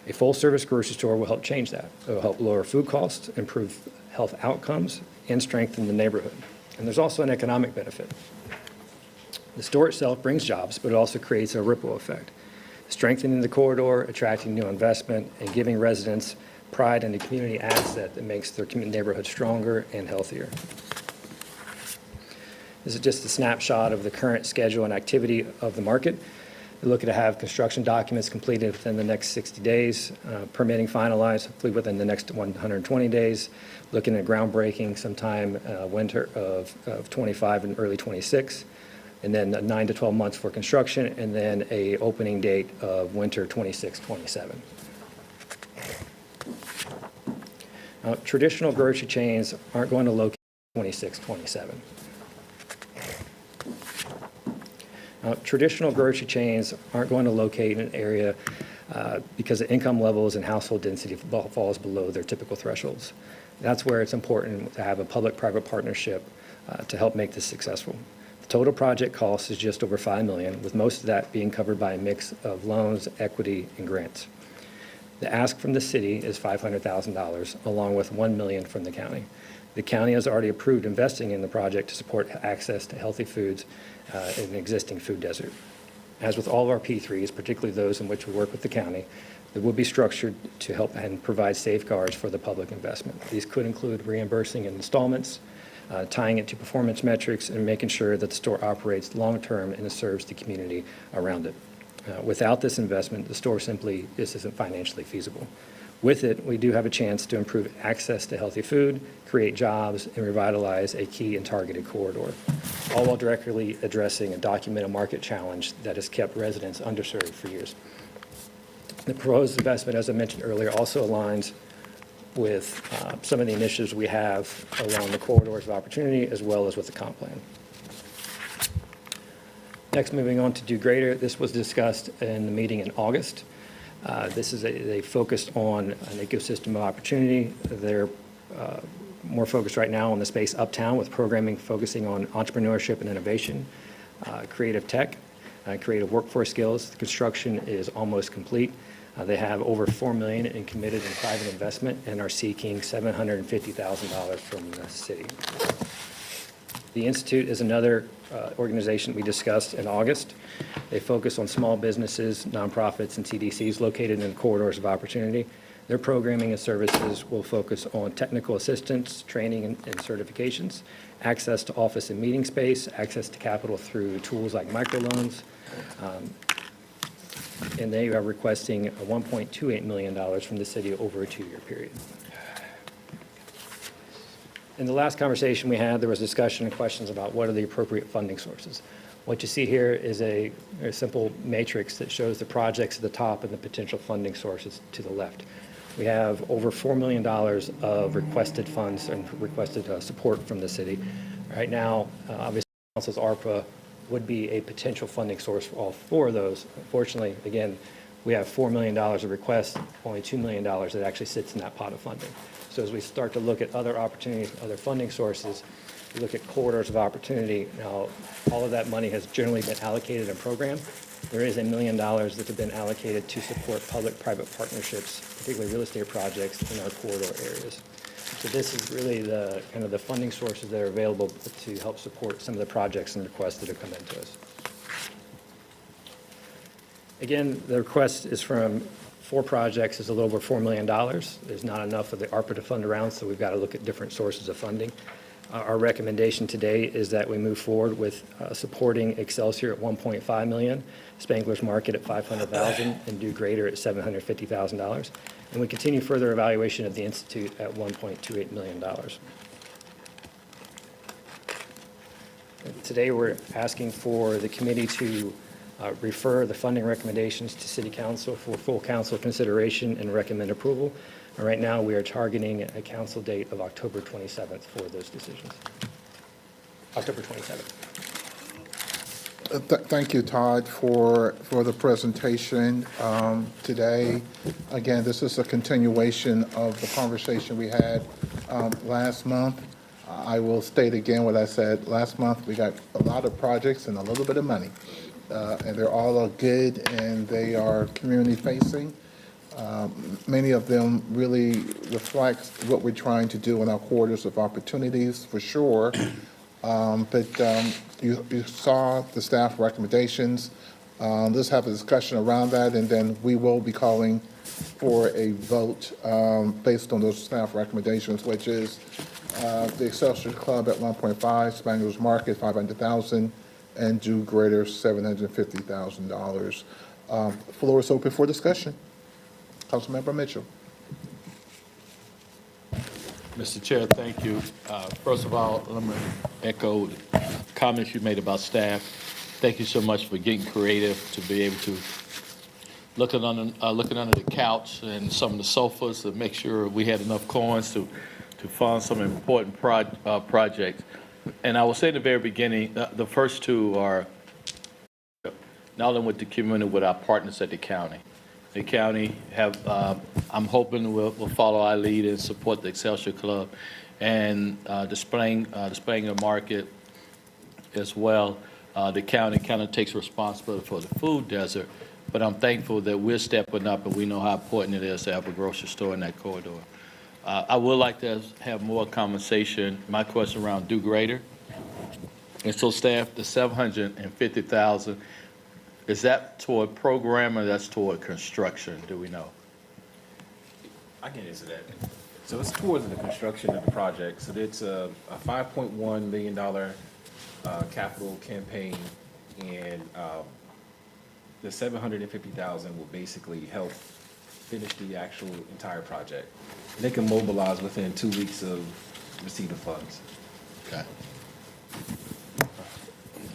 A full-service grocery store will help change that. It will help lower food costs, improve health outcomes, and strengthen the neighborhood. And there's also an economic benefit. The store itself brings jobs, but it also creates a ripple effect, strengthening the corridor, attracting new investment, and giving residents pride in the community asset that makes their neighborhood stronger and healthier. This is just a snapshot of the current schedule and activity of the market. We're looking to have construction documents completed within the next 60 days, permitting finalized hopefully within the next 120 days, looking at groundbreaking sometime winter of 25 and early 26, and then 9 to 12 months for construction, and then a opening date of winter 26, 27. Now, traditional grocery chains aren't going to locate 26, 27. Now, traditional grocery chains aren't going to locate in an area because the income levels and household density falls below their typical thresholds. That's where it's important to have a public-private partnership to help make this successful. The total project cost is just over $5 million, with most of that being covered by a mix of loans, equity, and grants. The ask from the city is $500,000, along with $1 million from the county. The county has already approved investing in the project to support access to healthy foods in an existing food desert. As with all of our P3s, particularly those in which we work with the county, they will be structured to help and provide safeguards for the public investment. These could include reimbursing in installments, tying it to performance metrics, and making sure that the store operates long-term and serves the community around it. Without this investment, the store simply isn't financially feasible. With it, we do have a chance to improve access to healthy food, create jobs, and revitalize a key and targeted corridor, all while directly addressing a documented market challenge that has kept residents underserved for years. The proposed investment, as I mentioned earlier, also aligns with some of the initiatives we have along the corridors of opportunity, as well as with the comp plan. Next, moving on to Do Greater. This was discussed in the meeting in August. This is they focused on an ecosystem of opportunity. They're more focused right now on the space uptown, with programming focusing on entrepreneurship and innovation, creative tech, creative workforce skills. The construction is almost complete. They have over $4 million in committed and private investment and are seeking $750,000 from the city. The Institute is another organization we discussed in August. They focus on small businesses, nonprofits, and TDCs located in corridors of opportunity. Their programming and services will focus on technical assistance, training and certifications, access to office and meeting space, access to capital through tools like microloans, and they are requesting $1.28 million from the city over a 2-year period. In the last conversation we had, there was discussion and questions about what are the appropriate funding sources. What you see here is a simple matrix that shows the projects at the top and the potential funding sources to the left. We have over $4 million of requested funds and requested support from the city. Right now, obviously, Council's ARPA would be a potential funding source for all 4 of those. Unfortunately, again, we have $4 million of requests, only $2 million that actually sits in that pot of funding. So as we start to look at other opportunities, other funding sources, we look at corridors of opportunity. Now, all of that money has generally been allocated and programmed. There is $1 million that have been allocated to support public-private partnerships, particularly real estate projects in our corridor areas. So this is really the kind of the funding sources that are available to help support some of the projects and requests that have come into us. Again, the request is from 4 projects, is a little over $4 million. There's not enough of the ARPA to fund around, so we've got to look at different sources of funding. Our recommendation today is that we move forward with supporting Excelsior at $1.5 million, Spangler's Market at $500,000, and Do Greater at $750,000. And we continue further evaluation of the Institute at $1.28 million. Today, we're asking for the committee to refer the funding recommendations to City Council for full council consideration and recommend approval. And right now, we are targeting a council date of October 27th for those decisions. October 27th. Thank you, Todd, for the presentation today. Again, this is a continuation of the conversation we had last month. I will state again what I said last month. We got a lot of projects and a little bit of money, and they're all good, and they are community-facing. Many of them really reflect what we're trying to do in our corridors of opportunities, for sure. You saw the staff recommendations. Let's have a discussion around that, and then we will be calling for a vote based on those staff recommendations, which is the Excelsior Club at 1.5, Spangler's Market 500,000, and Do Greater $750,000. The floor is open for discussion. Councilmember Mitchell. Mr. Chair, thank you. First of all, let me echo the comments you made about staff. Thank you so much for getting creative to be able to looking under the couch and some of the sofas to make sure we had enough coins to fund some important projects. And I will say at the very beginning, the first two are not only with the community, with our partners at the county. The county I'm hoping will follow our lead and support the Excelsior Club and displaying the market as well. The county kind of takes responsibility for the food desert, but I'm thankful that we're stepping up and we know how important it is to have a grocery store in that corridor. I would like to have more conversation. My question around Do Greater. And so staff, the $750,000, is that toward program or that's toward construction? Do we know? I can answer that. So it's towards the construction of the project. So it's a $5.1 million capital campaign, and the $750,000 will basically help finish the actual entire project. And they can mobilize within 2 weeks of receipt of funds. Okay.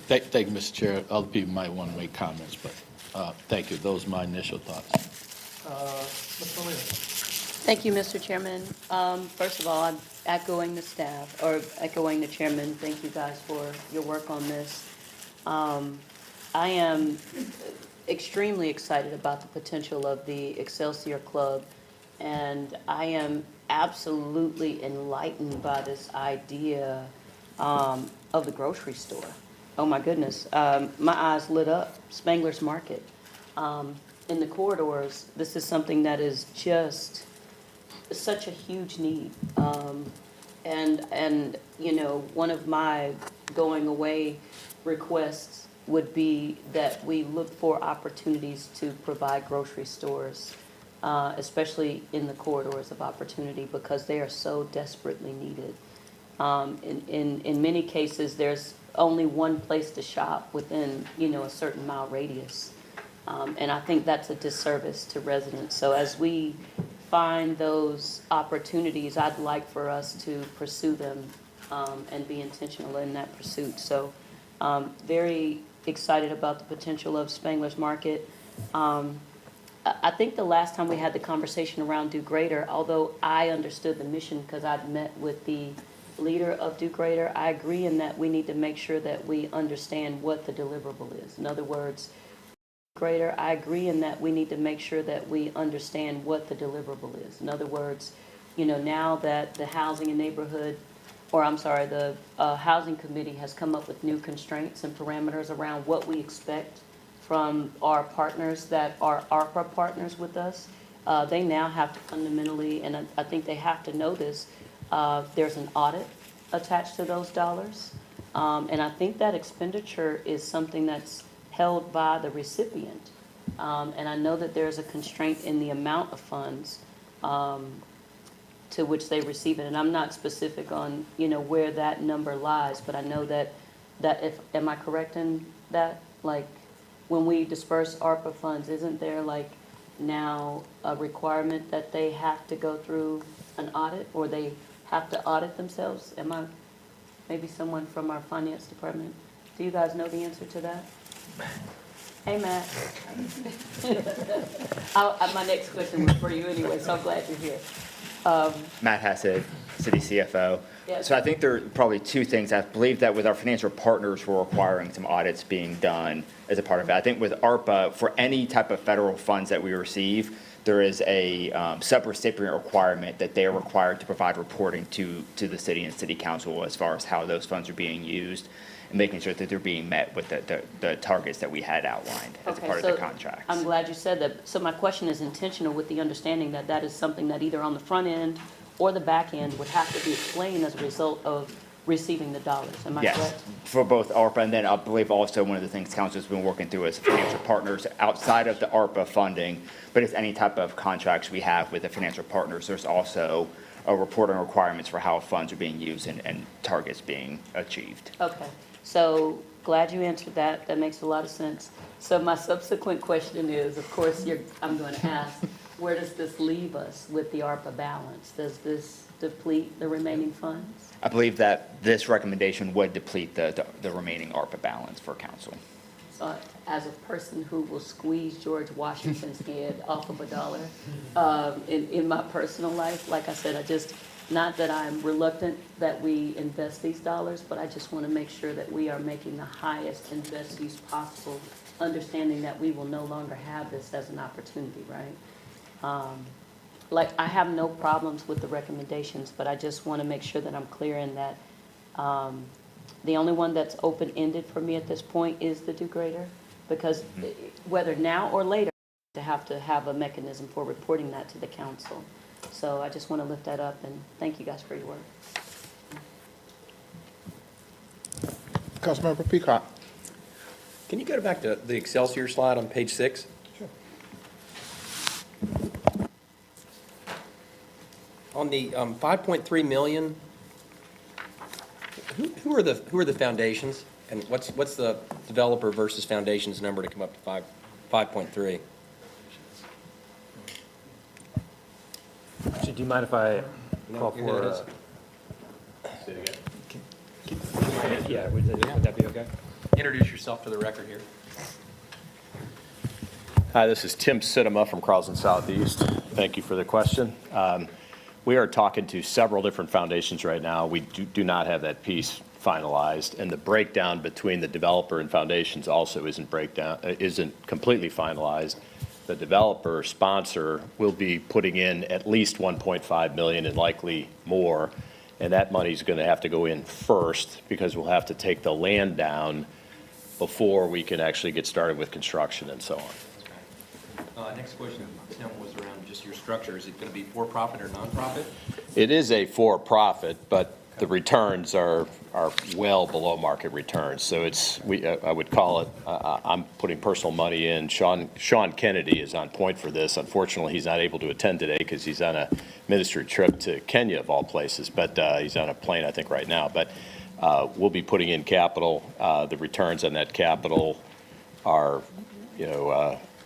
Thank you, Mr. Chair. Other people might want to make comments, but thank you. Those are my initial thoughts. Thank you, Mr. Chairman. First of all, I'm echoing the staff, or echoing the chairman. Thank you guys for your work on this. I am extremely excited about the potential of the Excelsior Club, and I am absolutely enlightened by this idea of the grocery store. Oh my goodness, my eyes lit up. Spangler's Market. In the corridors, this is something that is just such a huge need. And you know, one of my going away requests would be that we look for opportunities to provide grocery stores, especially in the corridors of opportunity, because they are so desperately needed. In many cases, there's only one place to shop within, you know, a certain mile radius. And I think that's a disservice to residents. So as we find those opportunities, I'd like for us to pursue them and be intentional in that pursuit. So very excited about the potential of Spangler's Market. I think the last time we had the conversation around Do Greater, although I understood the mission because I'd met with the leader of Do Greater, I agree in that we need to make sure that we understand what the deliverable is. In other words, Greater, I agree in that we need to make sure that we understand what the deliverable is. In other words, you know, now that the housing and neighborhood, or I'm sorry, the housing committee has come up with new constraints and parameters around what we expect from our partners that are ARPA partners with us. They now have to fundamentally, and I think they have to know this, there's an audit attached to those dollars. And I think that expenditure is something that's held by the recipient. And I know that there's a constraint in the amount of funds to which they receive it. And I'm not specific on, you know, where that number lies, but I know that if, am I correct in that? Like, when we disperse ARPA funds, isn't there like now a requirement that they have to go through an audit, or they have to audit themselves? Am I, maybe someone from our finance department? Do you guys know the answer to that? Hey, Matt. My next question was for you anyway, so I'm glad you're here. Matt Hassett, City CFO. Yes. So I think there are probably two things. I believe that with our financial partners, we're requiring some audits being done as a part of it. I think with ARPA, for any type of federal funds that we receive, there is a subrecipient requirement that they are required to provide reporting to the city and city council as far as how those funds are being used and making sure that they're being met with the targets that we had outlined as a Okay, part of so the contracts. I'm glad you said that. So my question is intentional with the understanding that that is something that either on the front end or the back end would have to be explained as a result of receiving the dollars. Am I correct? Yes, for both ARPA, and then I believe also one of the things council's been working through is financial partners outside of the ARPA funding, but it's any type of contracts we have with the financial partners. There's also reporting requirements for how funds are being used and targets being achieved. Okay, so glad you answered that. That makes a lot of sense. So my subsequent question is, of course, I'm going to ask, where does this leave us with the ARPA balance? Does this deplete the remaining funds? I believe that this recommendation would deplete the remaining ARPA balance for council. So as a person who will squeeze George Washington's head off of $1 in my personal life, like I said, not that I'm reluctant that we invest these dollars, but I just want to make sure that we are making the highest and best use possible, understanding that we will no longer have this as an opportunity, right? Like, I have no problems with the recommendations, but I just want to make sure that I'm clear in that the only one that's open-ended for me at this point is the do greater, because whether now or later, to have a mechanism for reporting that to the council. So I just want to lift that up, and thank you guys for your work. Councilmember Peacock. Can you go back to the Excelsior slide on page 6? Sure. On the 5.3 million, who are the foundations? And what's the developer versus foundations number to come up to 5.3? So do you mind if I call No, it is. for? Yeah, would that be okay? Introduce yourself for the record here. Hi, this is Tim Sidema from Carlson Southeast. Thank you for the question. We are talking to several different foundations right now. We do not have that piece finalized, and the breakdown between the developer and foundations also isn't completely finalized. The developer sponsor will be putting in at least 1.5 million and likely more, and that money's going to have to go in first because we'll have to take the land down before we can actually get started with construction and so on. Next question, Tim, was around just your structure. Is it going to be for-profit or nonprofit? It is a for-profit, but the returns are well below market returns. So I would call it, I'm putting personal money in. Sean Kennedy is on point for this. Unfortunately, he's not able to attend today because he's on a ministry trip to Kenya, of all places, but he's on a plane, I think, right now. But we'll be putting in capital. The returns on that capital are,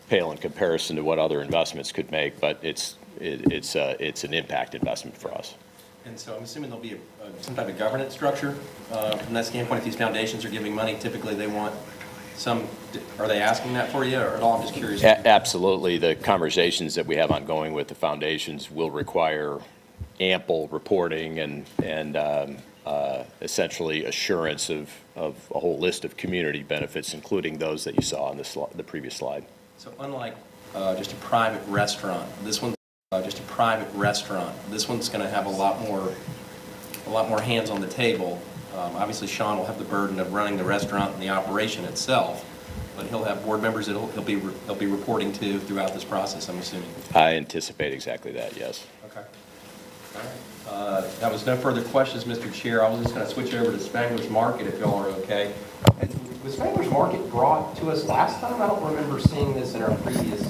pale in comparison to what other investments could make, but it's an impact investment for us. And so I'm assuming there'll be some type of governance structure from that standpoint. If these foundations are giving money, typically they want are they asking that for you or at all? I'm just curious. Absolutely. The conversations that we have ongoing with the foundations will require ample reporting and essentially assurance of a whole list of community benefits, including those that you saw on the previous slide. So unlike just a private restaurant, this one's going to have a lot more hands on the table. Obviously, Sean will have the burden of running the restaurant and the operation itself, but he'll have board members that he'll be reporting to throughout this process, I'm assuming. I anticipate exactly that, yes. Okay. All right. That was no further questions, Mr. Chair. I was just going to switch over to Spangler's Market, if y'all are okay. Was Spangler's Market brought to us last time? I don't remember seeing this in our previous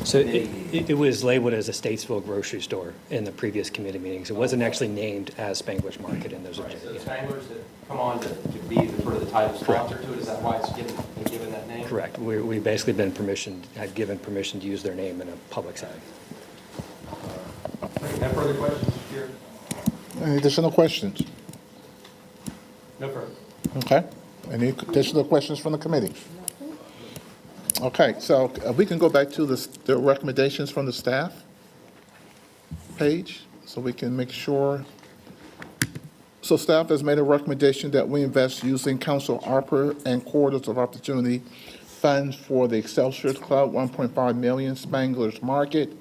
So committee. it was labeled as a Statesville grocery store in the previous committee meetings. It wasn't actually named as Spangler's Market in those Right, so the agendas. Spanglers that come on to be sort of the title sponsor to it, is that why it's been given that name? Correct. We've basically had given permission to use their name in a public setting. No further questions, Mr. Chair? Any additional questions? No further. Okay. Any additional questions from the committee? Okay, so we can go back to the recommendations from the staff page. so we can make sure. So staff has made a recommendation that we invest using council ARPA and corridors of opportunity funds for the Excelsior Club, 1.5 million, Spangler's Market,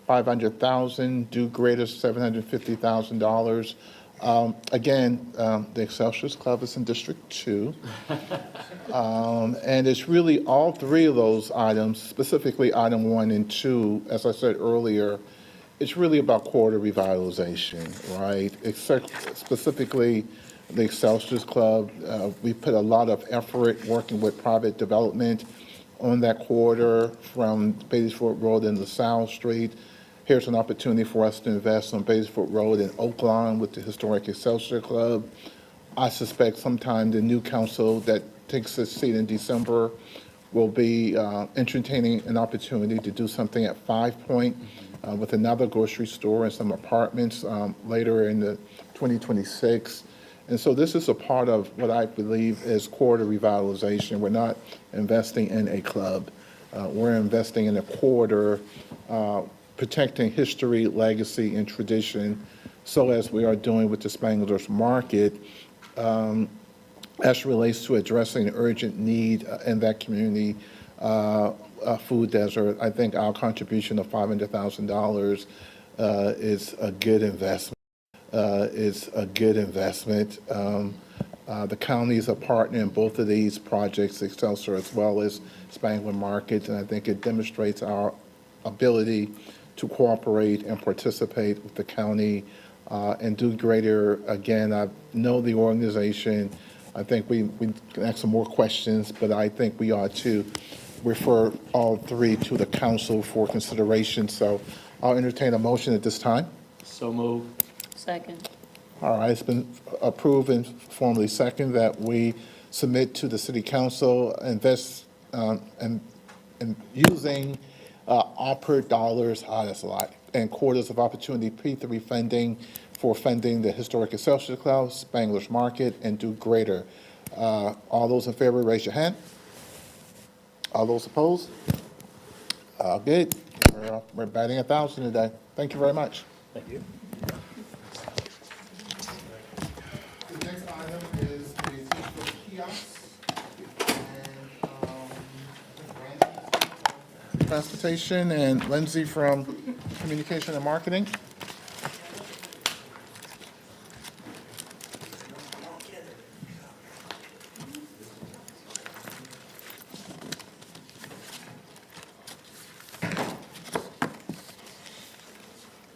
500,000, Do Greater, $750,000. Again, the Excelsior Club is in District 2. And it's really all three of those items, specifically item 1 and 2, as I said earlier, it's really about quarter revitalization, right? Specifically, the Excelsior Club, we put a lot of effort working with private development on that corridor from Batesford Road into South Street. Here's an opportunity for us to invest on Batesford Road in Oaklawn with the historic Excelsior Club. I suspect sometime the new council that takes its seat in December will be entertaining an opportunity to do something at 5 Point with another grocery store and some apartments later in the 2026. And so this is a part of what I believe is corridor revitalization. We're not investing in a club. We're investing in a corridor, protecting history, legacy, and tradition, so as we are doing with the Spangler's Market, as it relates to addressing the urgent need in that community, food desert. I think our contribution of $500,000 is a good investment. The county is a partner in both of these projects, Excelsior as well as Spangler Market, and I think it demonstrates our ability to cooperate and participate with the county and do greater. Again, I know the organization. I think we can ask some more questions, but I think we ought to refer all three to the council for consideration. So I'll entertain a motion at this time. So move. Second. All right, it's been approved and formally second that we submit to the city council invest in using ARPA dollars, that's a lot, and quarters of opportunity P3 funding for funding the historic Excelsior Club, Spangler's Market, and Do Greater. All those in favor, raise your hand. All those opposed? Good. We're batting 1,000 today. Thank you very much. Thank you. The next item is the digital kiosk. And transportation, and Lindsay from Communication and Marketing.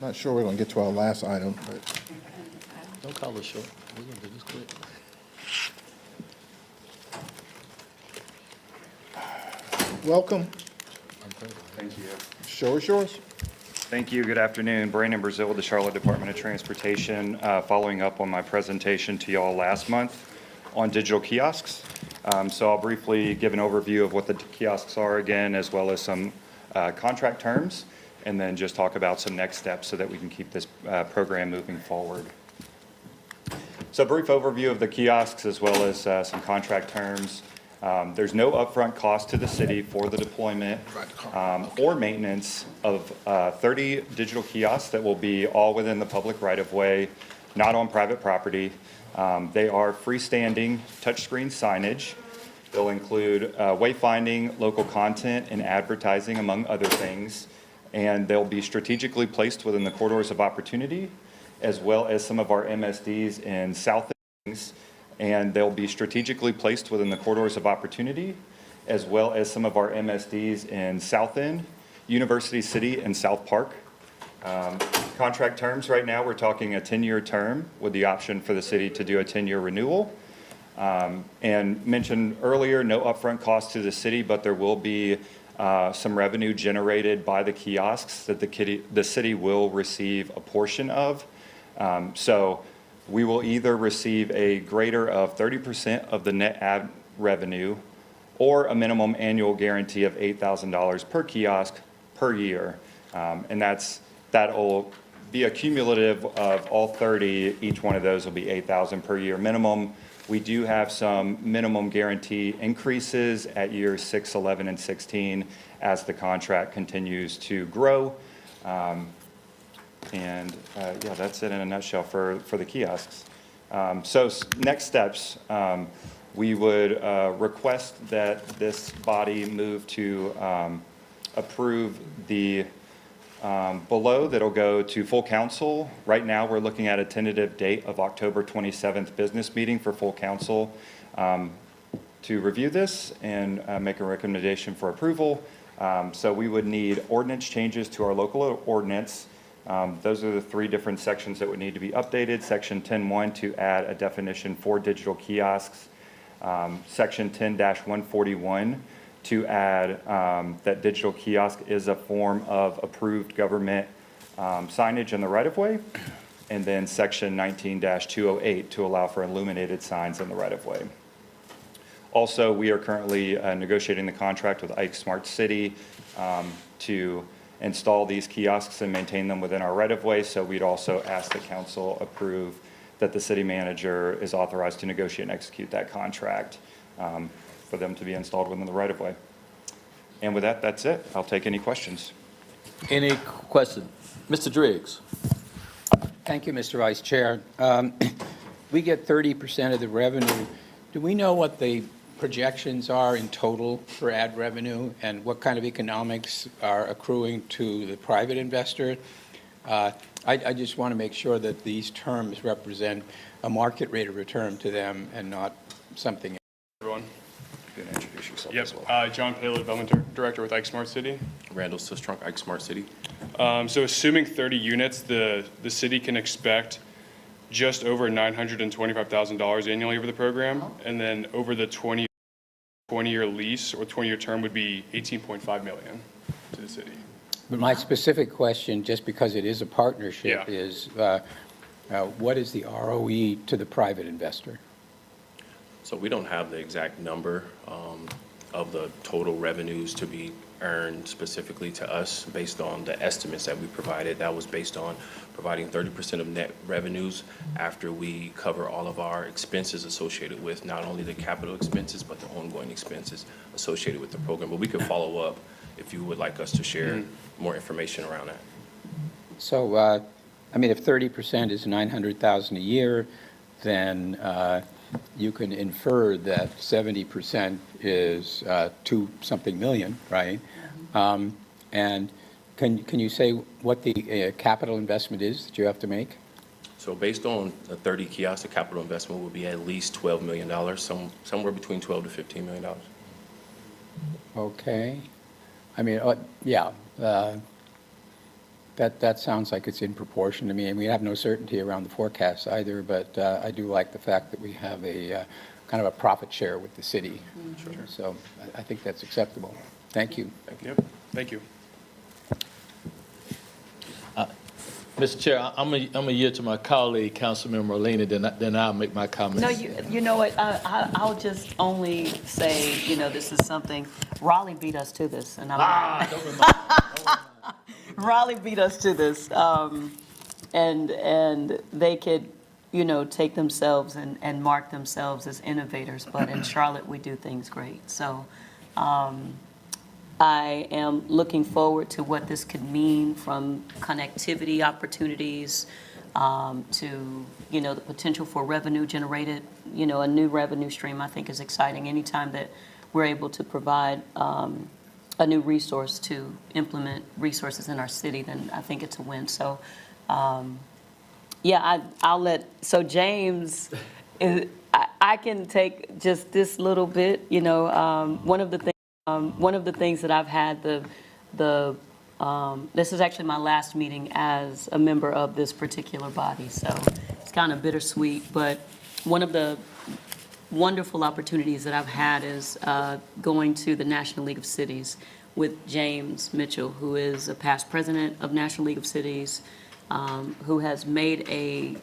Not sure we're going to get to our last item, but Don't call us short. We're going to do this quick. welcome. Thank you. Show is yours. Thank you. Good afternoon. Brandon Brazil with the Charlotte Department of Transportation, following up on my presentation to y'all last month on digital kiosks. So I'll briefly give an overview of what the kiosks are again, as well as some contract terms, and then just talk about some next steps so that we can keep this program moving forward. So a brief overview of the kiosks as well as some contract terms. There's no upfront cost to the city for the deployment or maintenance of 30 digital kiosks that will be all within the public right-of-way, not on private property. They are freestanding touchscreen signage. They'll include wayfinding, local content, and advertising, among other things. And they'll be strategically placed within the corridors of opportunity, as well as some of our MSDs in South End. And they'll be strategically placed within the corridors of opportunity, as well as some of our MSDs in South End, University City, and South Park. Contract terms right now, we're talking a 10-year term with the option for the city to do a 10-year renewal. And mentioned earlier, no upfront cost to the city, but there will be some revenue generated by the kiosks that the city will receive a portion of. So we will either receive a greater of 30% of the net ad revenue or a minimum annual guarantee of $8,000 per kiosk per year. And that'll be a cumulative of all 30. Each one of those will be $8,000 per year minimum. We do have some minimum guarantee increases at years 6, 11, and 16 as the contract continues to grow. And yeah, that's it in a nutshell for the kiosks. So next steps, we would request that this body move to approve the below that'll go to full council. Right now, we're looking at a tentative date of October 27th business meeting for full council to review this and make a recommendation for approval. So we would need ordinance changes to our local ordinance. Those are the three different sections that would need to be updated. Section 10.1 to add a definition for digital kiosks. Section 10-141 to add that digital kiosk is a form of approved government signage in the right-of-way. And then section 19-208 to allow for illuminated signs in the right-of-way. Also, we are currently negotiating the contract with Ike Smart City to install these kiosks and maintain them within our right-of-way. So we'd also ask the council approve that the city manager is authorized to negotiate and execute that contract for them to be installed within the right-of-way. And with that, that's it. I'll take any questions. Any question? Mr. Driggs? Thank you, Mr. Vice Chair. We get 30% of the revenue. Do we know what the projections are in total for ad revenue and what kind of economics are accruing to the private investor? I just want to make sure that these terms represent a market rate of return to them and not something else. Everyone. You can introduce yourself Yep. as well. John Paley, Development Director with Ike Smart City. Randall Sistrunk, Ike Smart City. So assuming 30 units, the city can expect just over $925,000 annually over the program. And then over the 20-year lease or 20-year term would be $18.5 million to the city. But my specific question, just because it is a partnership, Yeah. is what is the ROE to the private investor? So we don't have the exact number of the total revenues to be earned specifically to us based on the estimates that we provided. That was based on providing 30% of net revenues after we cover all of our expenses associated with not only the capital expenses, but the ongoing expenses associated with the program. But we could follow up if you would like us to share more information around that. So, I mean, if 30% is $900,000 a year, then you can infer that 70% is 2-something million, right? And can you say what the capital investment is that you have to make? So based on the 30 kiosks, the capital investment will be at least $12 million, somewhere between $12 to $15 million. Okay. I mean, yeah, that sounds like it's in proportion to me. And we have no certainty around the forecast either, but I do like the fact that we have a kind of a profit share with the city. Sure. So I think that's acceptable. Thank you. Thank you. Thank you. Mr. Chair, I'm a yield to my colleague, Councilmember Molina, then I'll make my comments. No, you know what, I'll just only say, you know, this is something, Raleigh beat us to this, and I'm Don't remind me. Raleigh beat us to this, and they could, you know, take themselves and mark themselves as innovators, but in Charlotte, we do things great. So I am looking forward to what this could mean from connectivity opportunities to, you know, the potential for revenue generated, you know, a new revenue stream I think is exciting. Anytime that we're able to provide a new resource to implement resources in our city, then I think it's a win. So, yeah, I'll let, so James, I can take just this little bit, you know, one of the things that I've had this is actually my last meeting as a member of this particular body, so it's kind of bittersweet, but one of the wonderful opportunities that I've had is going to the National League of Cities with James Mitchell, who is a past president of National League of Cities, who has made a,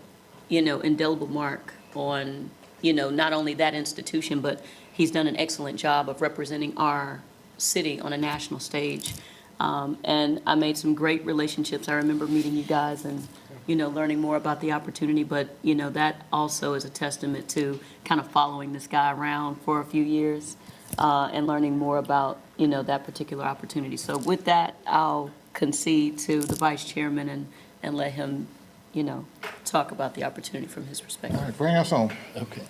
you know, indelible mark on, you know, not only that institution, but he's done an excellent job of representing our city on a national stage. And I made some great relationships. I remember meeting you guys and, you know, learning more about the opportunity. But, you know, that also is a testament to kind of following this guy around for a few years and learning more about, you know, that particular opportunity. So with that, I'll concede to the vice chairman and let him, talk about the opportunity from his perspective. All right, bring us home. Okay.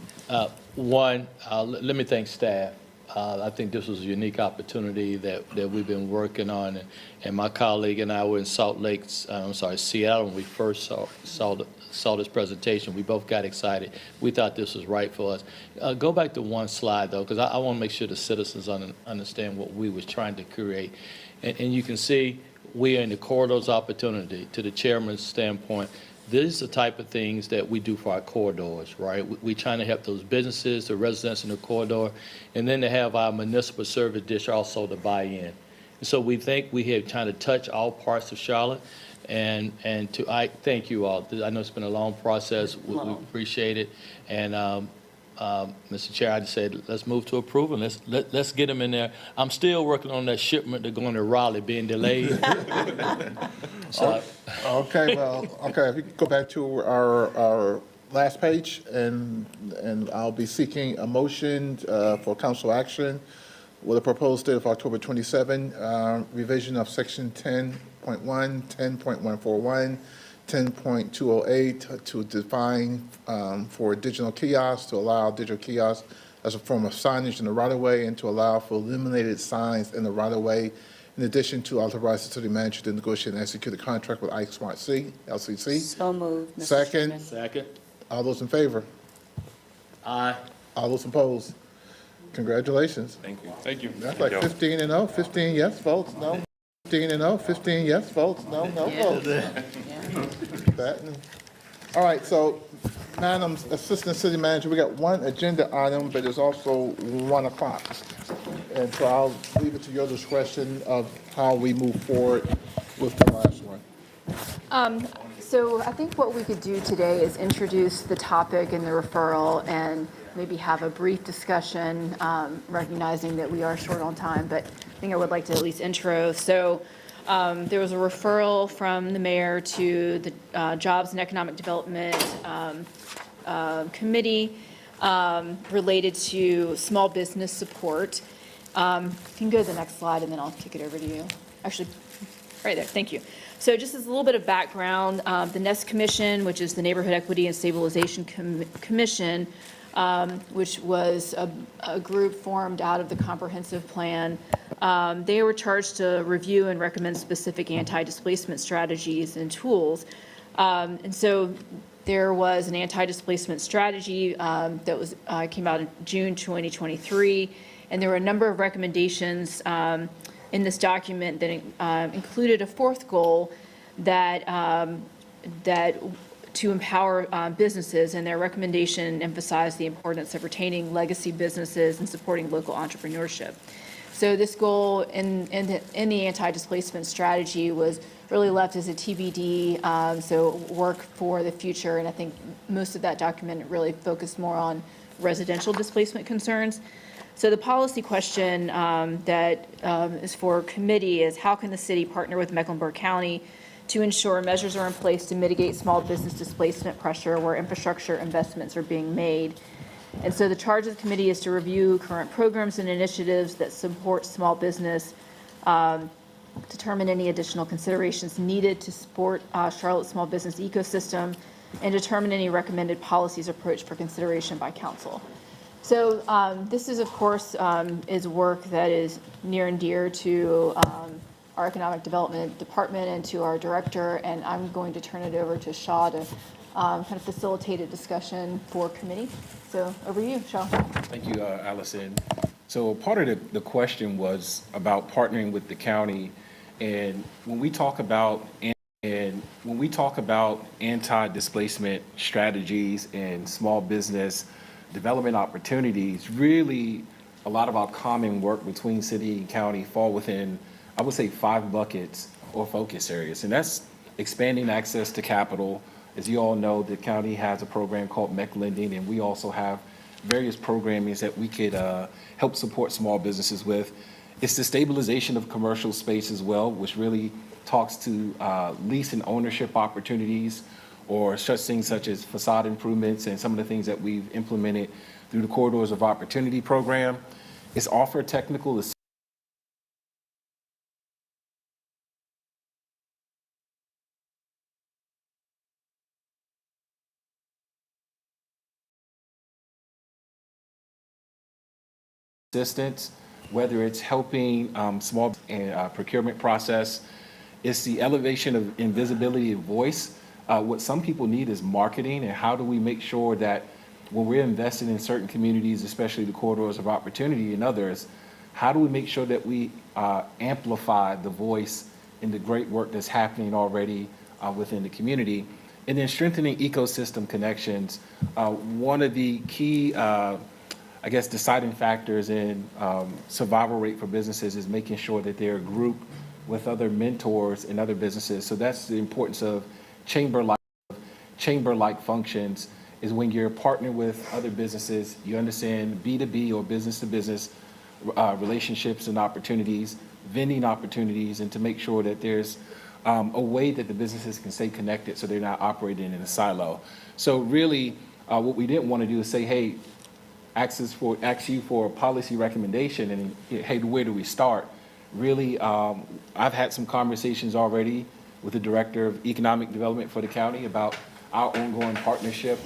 One, let me thank staff. I think this was a unique opportunity that we've been working on, and my colleague and I were in Seattle, when we first saw this presentation. We both got excited. We thought this was right for us. Go back to one slide, though, because I want to make sure the citizens understand what we was trying to create. And you can see we are in the corridors opportunity. To the chairman's standpoint, these are the type of things that we do for our corridors, right? We're trying to help those businesses, the residents in the corridor, and then to have our municipal service district also to buy in. And so we think we have trying to touch all parts of Charlotte, and I thank you all. I know it's been a long process. We appreciate it. And Mr. Chair, I just said, let's move to approval. Let's get them in there. I'm still working on that shipment to going to Raleigh being delayed. So, Okay, if you could go back to our last page, and I'll be seeking a motion for council action with a proposed date of October 27, revision of section 10.1, 10.141, 10.208 to define for digital kiosks, to allow digital kiosks as a form of signage in the right-of-way, and to allow for illuminated signs in the right-of-way, in addition to authorize the city manager to negotiate and execute a contract with Ike Smart C, LCC. So moved, Mr. Second. Chairman. second. All those in favor? Aye. All those opposed? Congratulations. Thank you. Thank you. That's like 15 and 0, 15 yes votes, no. 15 and 0, 15 yes votes, no votes. That- All right, so Madam Assistant City Manager, we got one agenda item, but there's also 1 o'clock. And so I'll leave it to your discretion of how we move forward with the last one. So I think what we could do today is introduce the topic and the referral and maybe have a brief discussion, recognizing that we are short on time, but I think I would like to at least intro. So there was a referral from the mayor to the Jobs and Economic Development Committee related to small business support. You can go to the next slide and then I'll kick it over to you. Actually, right there, thank you. So just as a little bit of background, the NEST Commission, which is the Neighborhood Equity and Stabilization Commission, which was a group formed out of the comprehensive plan. They were charged to review and recommend specific anti-displacement strategies and tools. And so there was an anti-displacement strategy that was came out in June 2023, and there were a number of recommendations in this document that included a fourth goal that to empower businesses, and their recommendation emphasized the importance of retaining legacy businesses and supporting local entrepreneurship. So this goal in the anti-displacement strategy was really left as a TBD, so work for the future, and I think most of that document really focused more on residential displacement concerns. So the policy question that is for committee is, how can the city partner with Mecklenburg County to ensure measures are in place to mitigate small business displacement pressure where infrastructure investments are being made? And so the charge of the committee is to review current programs and initiatives that support small business, determine any additional considerations needed to support Charlotte's small business ecosystem, and determine any recommended policies approach for consideration by council. So this is, of course, is work that is near and dear to our Economic Development Department and to our director, and I'm going to turn it over to Shaw to kind of facilitate a discussion for committee. So over to you, Shaw. Thank you, Allison. So part of the question was about partnering with the county, and when we talk about anti-displacement strategies and small business development opportunities, really a lot of our common work between city and county fall within, I would say, 5 buckets or focus areas. And that's expanding access to capital. As you all know, the county has a program called MEC Lending, and we also have various programmings that we could help support small businesses with. It's the stabilization of commercial space as well, which really talks to lease and ownership opportunities, or such things such as facade improvements and some of the things that we've implemented through the Corridors of Opportunity program. It's offer technical assistance, whether it's helping small and procurement process. It's the elevation of invisibility of voice. What some people need is marketing, and how do we make sure that when we're investing in certain communities, especially the corridors of opportunity and others, how do we make sure that we amplify the voice in the great work that's happening already within the community? And then strengthening ecosystem connections. One of the key, deciding factors in survival rate for businesses is making sure that they're grouped with other mentors and other businesses. So that's the importance of chamber-like functions, is when you're partnering with other businesses, you understand B2B or business-to-business relationships and opportunities, vending opportunities, and to make sure that there's a way that the businesses can stay connected so they're not operating in a silo. So really, what we didn't want to do is say, hey, ask you for a policy recommendation and, hey, where do we start? Really, I've had some conversations already with the Director of Economic Development for the county about our ongoing partnership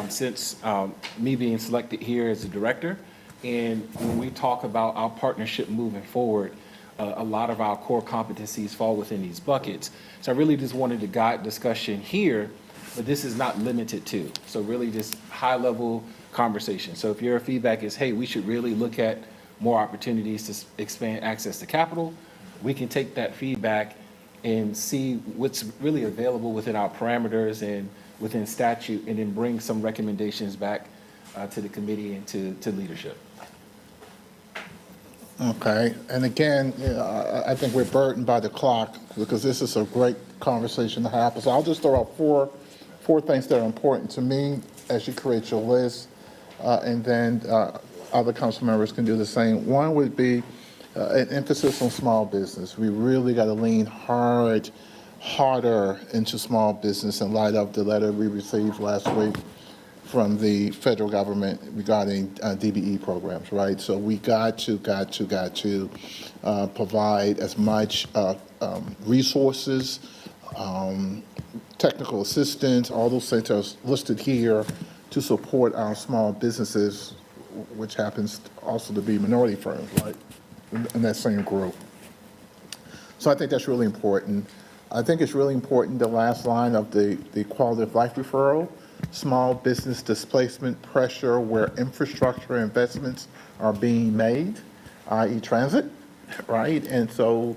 since me being selected here as the director. And when we talk about our partnership moving forward, a lot of our core competencies fall within these buckets. So I really just wanted to guide discussion here, but this is not limited to. So really just high-level conversation. So if your feedback is, hey, we should really look at more opportunities to expand access to capital, we can take that feedback and see what's really available within our parameters and within statute, and then bring some recommendations back to the committee and to leadership. Okay, and again, I think we're burdened by the clock because this is a great conversation to have. So I'll just throw out four things that are important to me as you create your list, and then other council members can do the same. One would be an emphasis on small business. We really got to lean harder into small business in light of the letter we received last week from the federal government regarding DBE programs, right? So we got to provide as much resources, technical assistance, all those things are listed here to support our small businesses, which happens also to be minority firms, right, in that same group. So I think that's really important. I think it's really important, the last line of the quality of life referral, small business displacement pressure where infrastructure investments are being made, i.e. transit, right? And so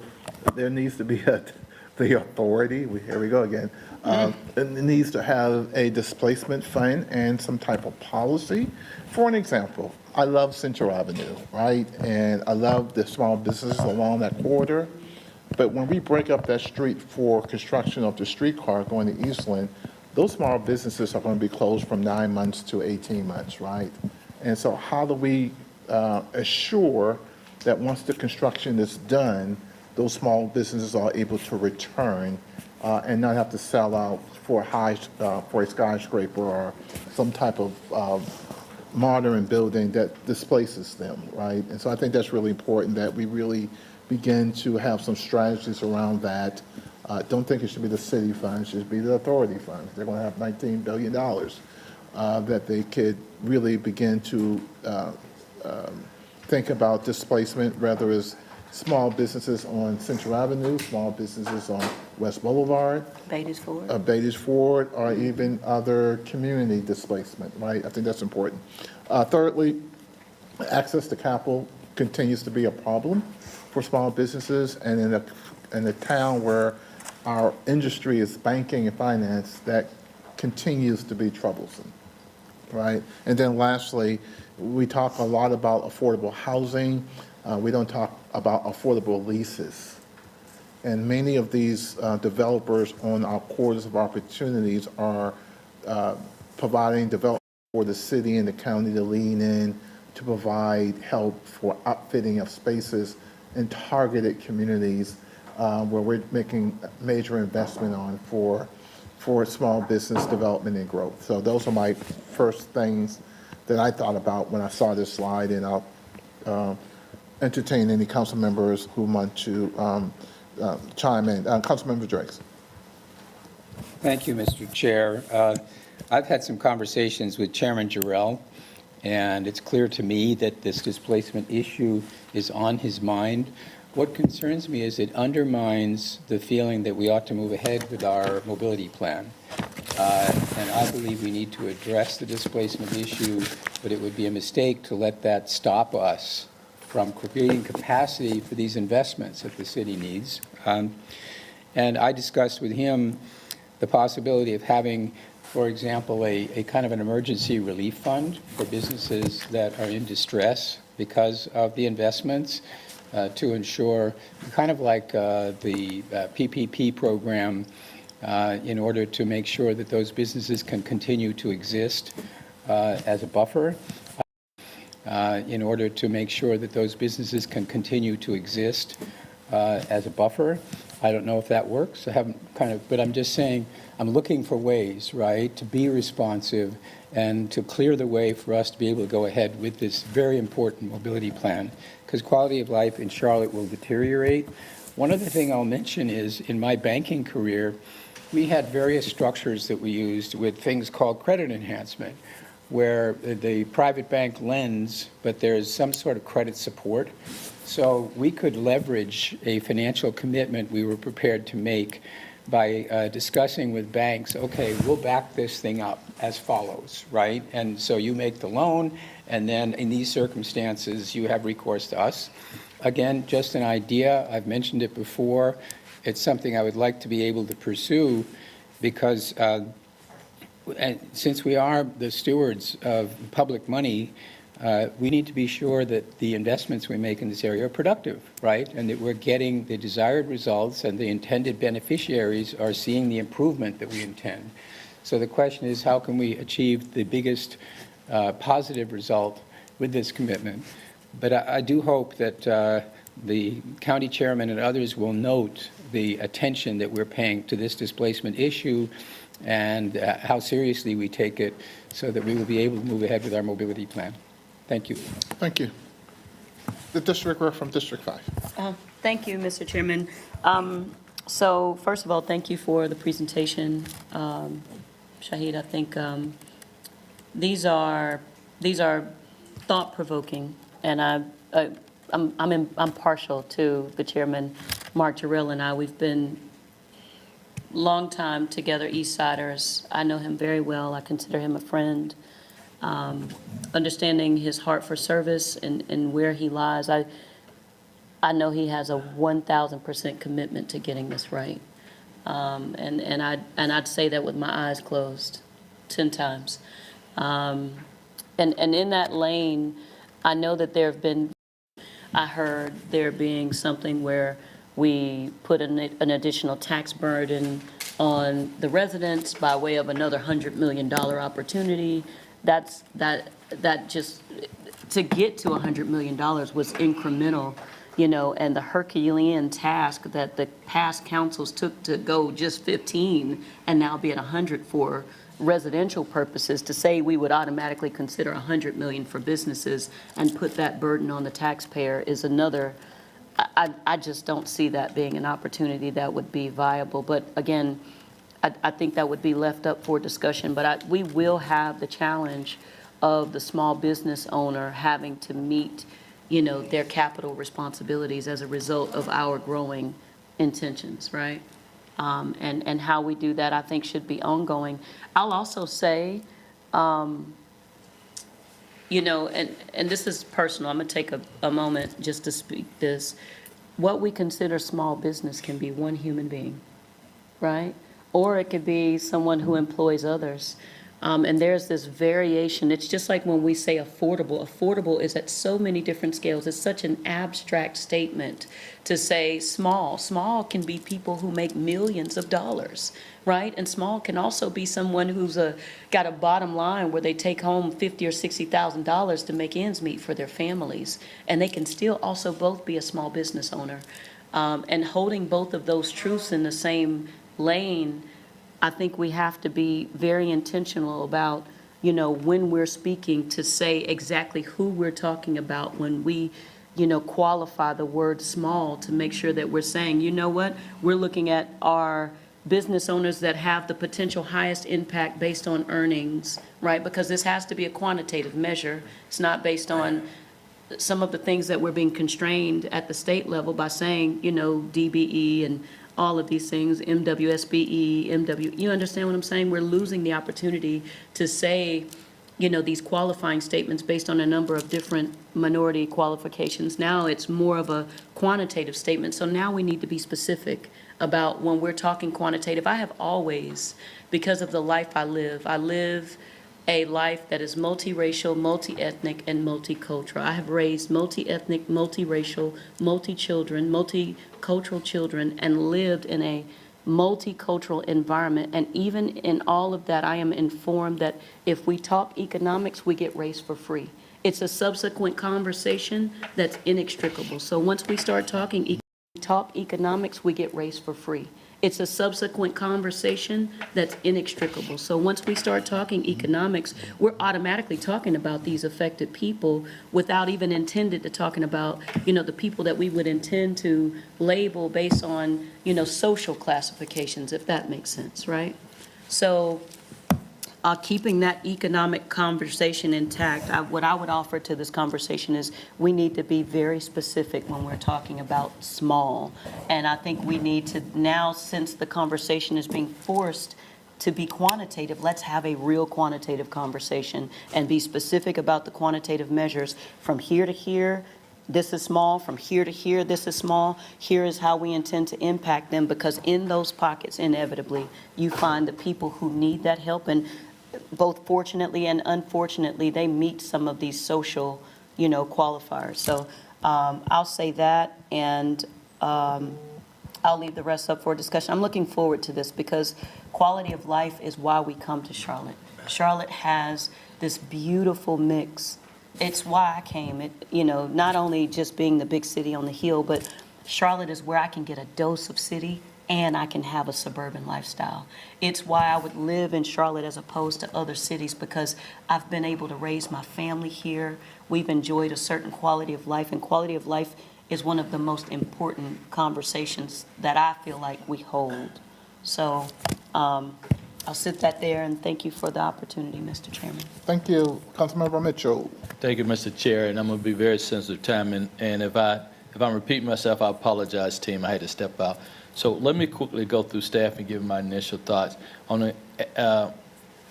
there needs to be the authority, here we go again, it needs to have a displacement fund and some type of policy. For an example, I love Central Avenue, right? And I love the small businesses along that corridor. But when we break up that street for construction of the streetcar going to Eastland, those small businesses are going to be closed from 9 months to 18 months, right? And so how do we assure that once the construction is done, those small businesses are able to return and not have to sell out for a skyscraper or some type of modern building that displaces them, right? And so I think that's really important that we really begin to have some strategies around that. Don't think it should be the city funds, it should be the authority funds. They're going to have $19 billion that they could really begin to think about displacement, whether it's small businesses on Central Avenue, small businesses on West Boulevard, Beatties Ford, or even other community displacement, right? I think that's important. Thirdly, access to capital continues to be a problem for small businesses, and in a town where our industry is banking and finance, that continues to be troublesome, right? And then lastly, we talk a lot about affordable housing. We don't talk about affordable leases. And many of these developers on our corridors of opportunities are providing development for the city and the county to lean in to provide help for outfitting of spaces in targeted communities where we're making major investment on for small business development and growth. So those are my first things that I thought about when I saw this slide, and I'll entertain any council members who want to chime in. Councilmember Drakes. Thank you, Mr. Chair. I've had some conversations with Chairman Jarrell, and it's clear to me that this displacement issue is on his mind. What concerns me is it undermines the feeling that we ought to move ahead with our mobility plan. And I believe we need to address the displacement issue, but it would be a mistake to let that stop us from creating capacity for these investments that the city needs. And I discussed with him the possibility of having, for example, a kind of an emergency relief fund for businesses that are in distress because of the investments, to ensure, kind of like the PPP program, in order to make sure that those businesses can continue to exist as a buffer. In order to make sure that those businesses can continue to exist as a buffer. I don't know if that works. I haven't but I'm just saying, I'm looking for ways, right, to be responsive and to clear the way for us to be able to go ahead with this very important mobility plan, because quality of life in Charlotte will deteriorate. One other thing I'll mention is, in my banking career, we had various structures that we used with things called credit enhancement, where the private bank lends, but there's some sort of credit support. So we could leverage a financial commitment we were prepared to make by discussing with banks, okay, we'll back this thing up as follows, right? And so you make the loan, and then in these circumstances, you have recourse to us. Again, just an idea. I've mentioned it before. It's something I would like to be able to pursue, because and since we are the stewards of public money, we need to be sure that the investments we make in this area are productive, right? And that we're getting the desired results and the intended beneficiaries are seeing the improvement that we intend. So the question is, how can we achieve the biggest positive result with this commitment? But I do hope that the county chairman and others will note the attention that we're paying to this displacement issue and how seriously we take it, so that we will be able to move ahead with our mobility plan. Thank you. Thank you. The district rep from District 5. Thank you, Mr. Chairman. So first of all, thank you for the presentation. Shahid, I think these are thought-provoking, and I'm partial to the chairman, Mark Jarrell, and I. We've been long time together, East Siders. I know him very well. I consider him a friend. Understanding his heart for service and where he lies, I know he has a 1,000% commitment to getting this right. And I'd say that with my eyes closed 10 times. And in that lane, I know that I heard there being something where we put an additional tax burden on the residents by way of another $100 million opportunity. That just, to get to $100 million was incremental, and the Herculean task that the past councils took to go just 15 and now be at 100 for residential purposes, to say we would automatically consider 100 million for businesses and put that burden on the taxpayer is another. I just don't see that being an opportunity that would be viable. But again, I think that would be left up for discussion. But we will have the challenge of the small business owner having to meet, their capital responsibilities as a result of our growing intentions, right? And how we do that, I think, should be ongoing. I'll also say, and this is personal, I'm going to take a moment just to speak this. What we consider small business can be one human being, right? Or it could be someone who employs others. And there's this variation. It's just like when we say affordable. Affordable is at so many different scales. It's such an abstract statement to say small. Small can be people who make millions of dollars, right? And small can also be someone who's got a bottom line where they take home $50,000 or $60,000 to make ends meet for their families. And they can still also both be a small business owner. And holding both of those truths in the same lane, I think we have to be very intentional about, when we're speaking, to say exactly who we're talking about when we, qualify the word small, to make sure that we're saying, you know what, we're looking at our business owners that have the potential highest impact based on earnings, right? Because this has to be a quantitative measure. It's not based on some of the things that we're being constrained at the state level by saying, you know, DBE and all of these things, MWSBE, you understand what I'm saying? We're losing the opportunity to say, you know, these qualifying statements based on a number of different minority qualifications. Now it's more of a quantitative statement. So now we need to be specific about when we're talking quantitative. I have always, because of the life I live a life that is multiracial, multi-ethnic, and multicultural. I have raised multi-ethnic, multiracial, multicultural children, and lived in a multicultural environment. And even in all of that, I am informed that if we talk economics, we get race for free. It's a subsequent conversation that's inextricable. So once we start talking economics, we get race for free. It's a subsequent conversation that's inextricable. So once we start talking economics, we're automatically talking about these affected people without even intended to talking about, you know, the people that we would intend to label based on, you know, social classifications, if that makes sense, right? So keeping that economic conversation intact, what I would offer to this conversation is we need to be very specific when we're talking about small. And I think we need to now, since the conversation is being forced to be quantitative, let's have a real quantitative conversation and be specific about the quantitative measures from here to here. This is small. From here to here, this is small. Here is how we intend to impact them, because in those pockets, inevitably, you find the people who need that help. And both fortunately and unfortunately, they meet some of these social, you know, qualifiers. So I'll say that, and I'll leave the rest up for discussion. I'm looking forward to this because quality of life is why we come to Charlotte. Charlotte has this beautiful mix. It's why I came. It, you know, not only just being the big city on the hill, but Charlotte is where I can get a dose of city and I can have a suburban lifestyle. It's why I would live in Charlotte as opposed to other cities, because I've been able to raise my family here. We've enjoyed a certain quality of life, and quality of life is one of the most important conversations that I feel like we hold. So I'll sit that there, and thank you for the opportunity, Mr. Chairman. Thank you. Councilmember Mitchell. Thank you, Mr. Chair, and I'm going to be very sensitive time, and if I'm repeating myself, I apologize, team. I had to step out. So let me quickly go through staff and give my initial thoughts on the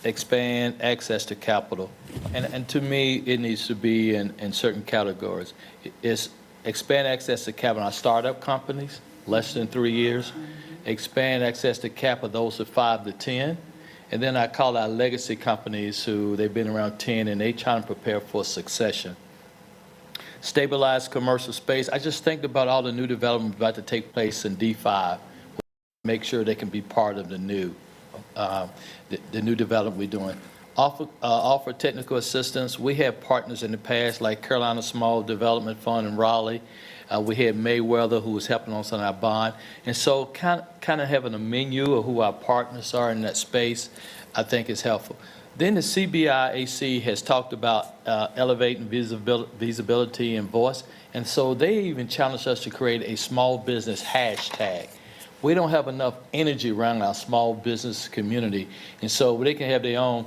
expand access to capital. And to me, it needs to be in certain categories. It's expand access to capital on startup companies, less than 3 years. Expand access to capital, those are 5 to 10. And then I call out legacy companies who they've been around 10 and they trying to prepare for succession. Stabilize commercial space. I just think about all the new development about to take place in D5. Make sure they can be part of the new development we're doing. Offer technical assistance. We have partners in the past like Carolina Small Development Fund in Raleigh. We had Mayweather who was helping us on our bond. And so kind of having a menu of who our partners are in that space, I think is helpful. Then the CBIAC has talked about elevating visibility and voice. And so they even challenged us to create a small business hashtag. We don't have enough energy around our small business community. And so they can have their own,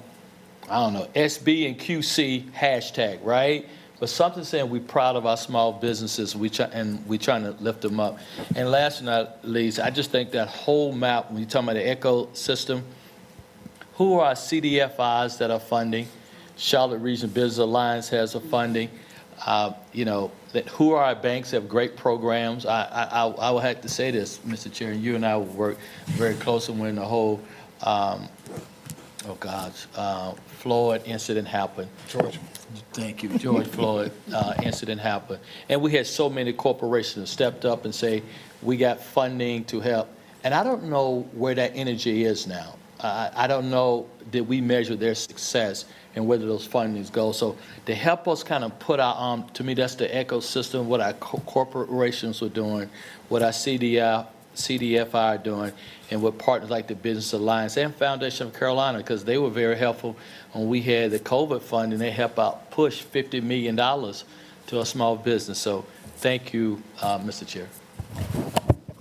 I don't know, SB and QC hashtag, right? But something saying we're proud of our small businesses, and we're trying to lift them up. And last but not least, I just think that whole map, when you're talking about the ecosystem, who are our CDFIs that are funding? Charlotte Region Business Alliance has a funding. You know, who are our banks that have great programs? I would have to say this, Mr. Chair, and you and I will work very closely when the whole, Floyd incident happened. George. Thank you, George Floyd incident happened. And we had so many corporations stepped up and say, we got funding to help. And I don't know where that energy is now. I don't know, did we measure their success and whether those fundings go. So to help us kind of put our arm, to me, that's the ecosystem, what our corporations are doing, what our CDFI are doing, and what partners like the Business Alliance and Foundation of Carolina, because they were very helpful when we had the COVID funding. They helped out push $50 million to a small business. So thank you, Mr. Chair.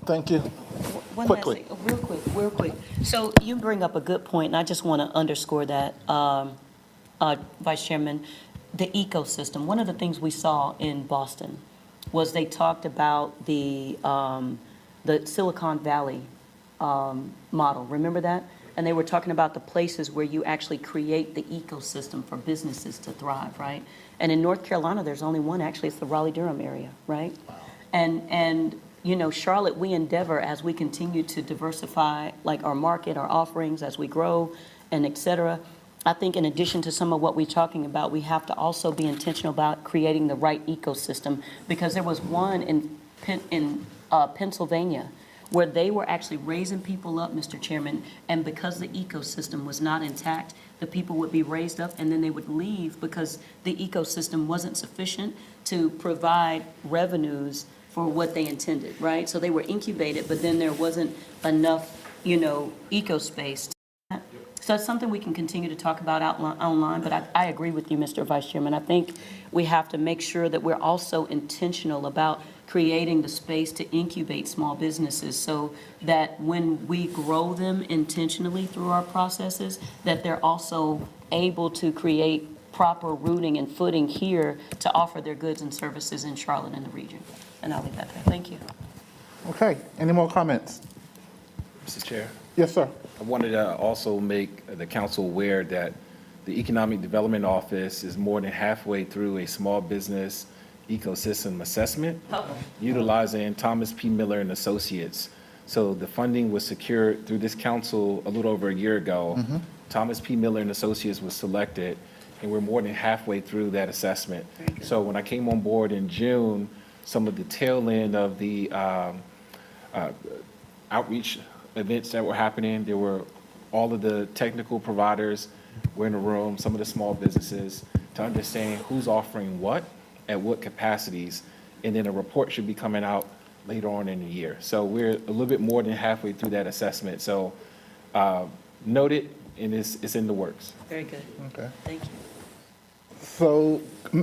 Thank you. One Quickly. last thing, real quick. real quick. So you bring up a good point, and I just want to underscore that, Vice Chairman, the ecosystem. One of the things we saw in Boston was they talked about the Silicon Valley model. Remember that? And they were talking about the places where you actually create the ecosystem for businesses to thrive, right? And in North Carolina, there's only one, actually, it's the Raleigh-Durham area, right? And you know, Charlotte, we endeavor as we continue to diversify, like our market, our offerings, as we grow, and et cetera. I think in addition to some of what we're talking about, we have to also be intentional about creating the right ecosystem, because there was one in Pennsylvania where they were actually raising people up, Mr. Chairman, and because the ecosystem was not intact, the people would be raised up and then they would leave because the ecosystem wasn't sufficient to provide revenues for what they intended, right? So they were incubated, but then there wasn't enough, you know, eco space. So it's something we can continue to talk about online, but I agree with you, Mr. Vice Chairman. I think we have to make sure that we're also intentional about creating the space to incubate small businesses so that when we grow them intentionally through our processes, that they're also able to create proper rooting and footing here to offer their goods and services in Charlotte and the region. And I'll leave that there. Thank you. Okay, any more comments? Mr. Chair, Yes, sir. I wanted to also make the council aware that the Economic Development Office is more than halfway through a small business ecosystem assessment utilizing Thomas P. Miller and Associates. So the funding was secured through this council a little over a year ago. Thomas P. Miller and Associates was selected, and we're more than halfway through that assessment. So when I came on board in June, some of the tail end of the outreach events that were happening, there were all of the technical providers were in the room, some of the small businesses, to understand who's offering what at what capacities, and then a report should be coming out later on in the year. So we're a little bit more than halfway through that assessment. So note it, and it's in the works. Very good. Okay. Thank you. So,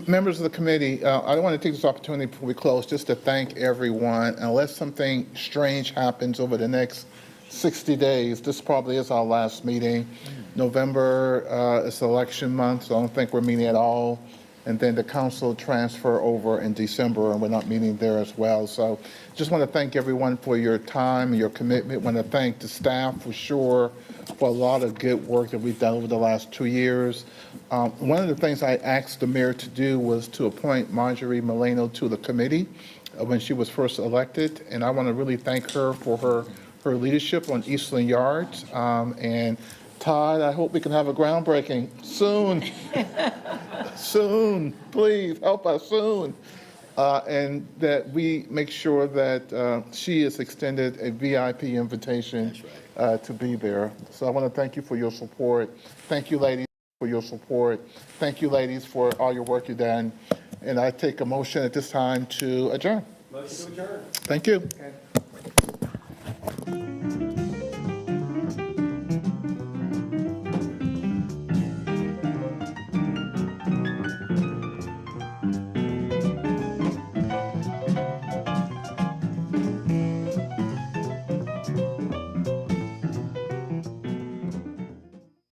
members of the committee, I want to take this opportunity before we close just to thank everyone. Unless something strange happens over the next 60 days, this probably is our last meeting. November is election month, so I don't think we're meeting at all. And then the council transfer over in December, and we're not meeting there as well. So just want to thank everyone for your time, your commitment. Want to thank the staff for sure for a lot of good work that we've done over the last 2 years. One of the things I asked the mayor to do was to appoint Marjorie Molano to the committee when she was first elected. And I want to really thank her for her leadership on Eastland Yards. And Todd, I hope we can have a groundbreaking soon. Soon, please help us soon. And that we make sure that she is extended a VIP invitation to be there. So I want to thank you for your support. Thank you, ladies, for your support. Thank you, ladies, for all your work you've done. And I take a motion at this time to adjourn. Motion to adjourn. Thank you.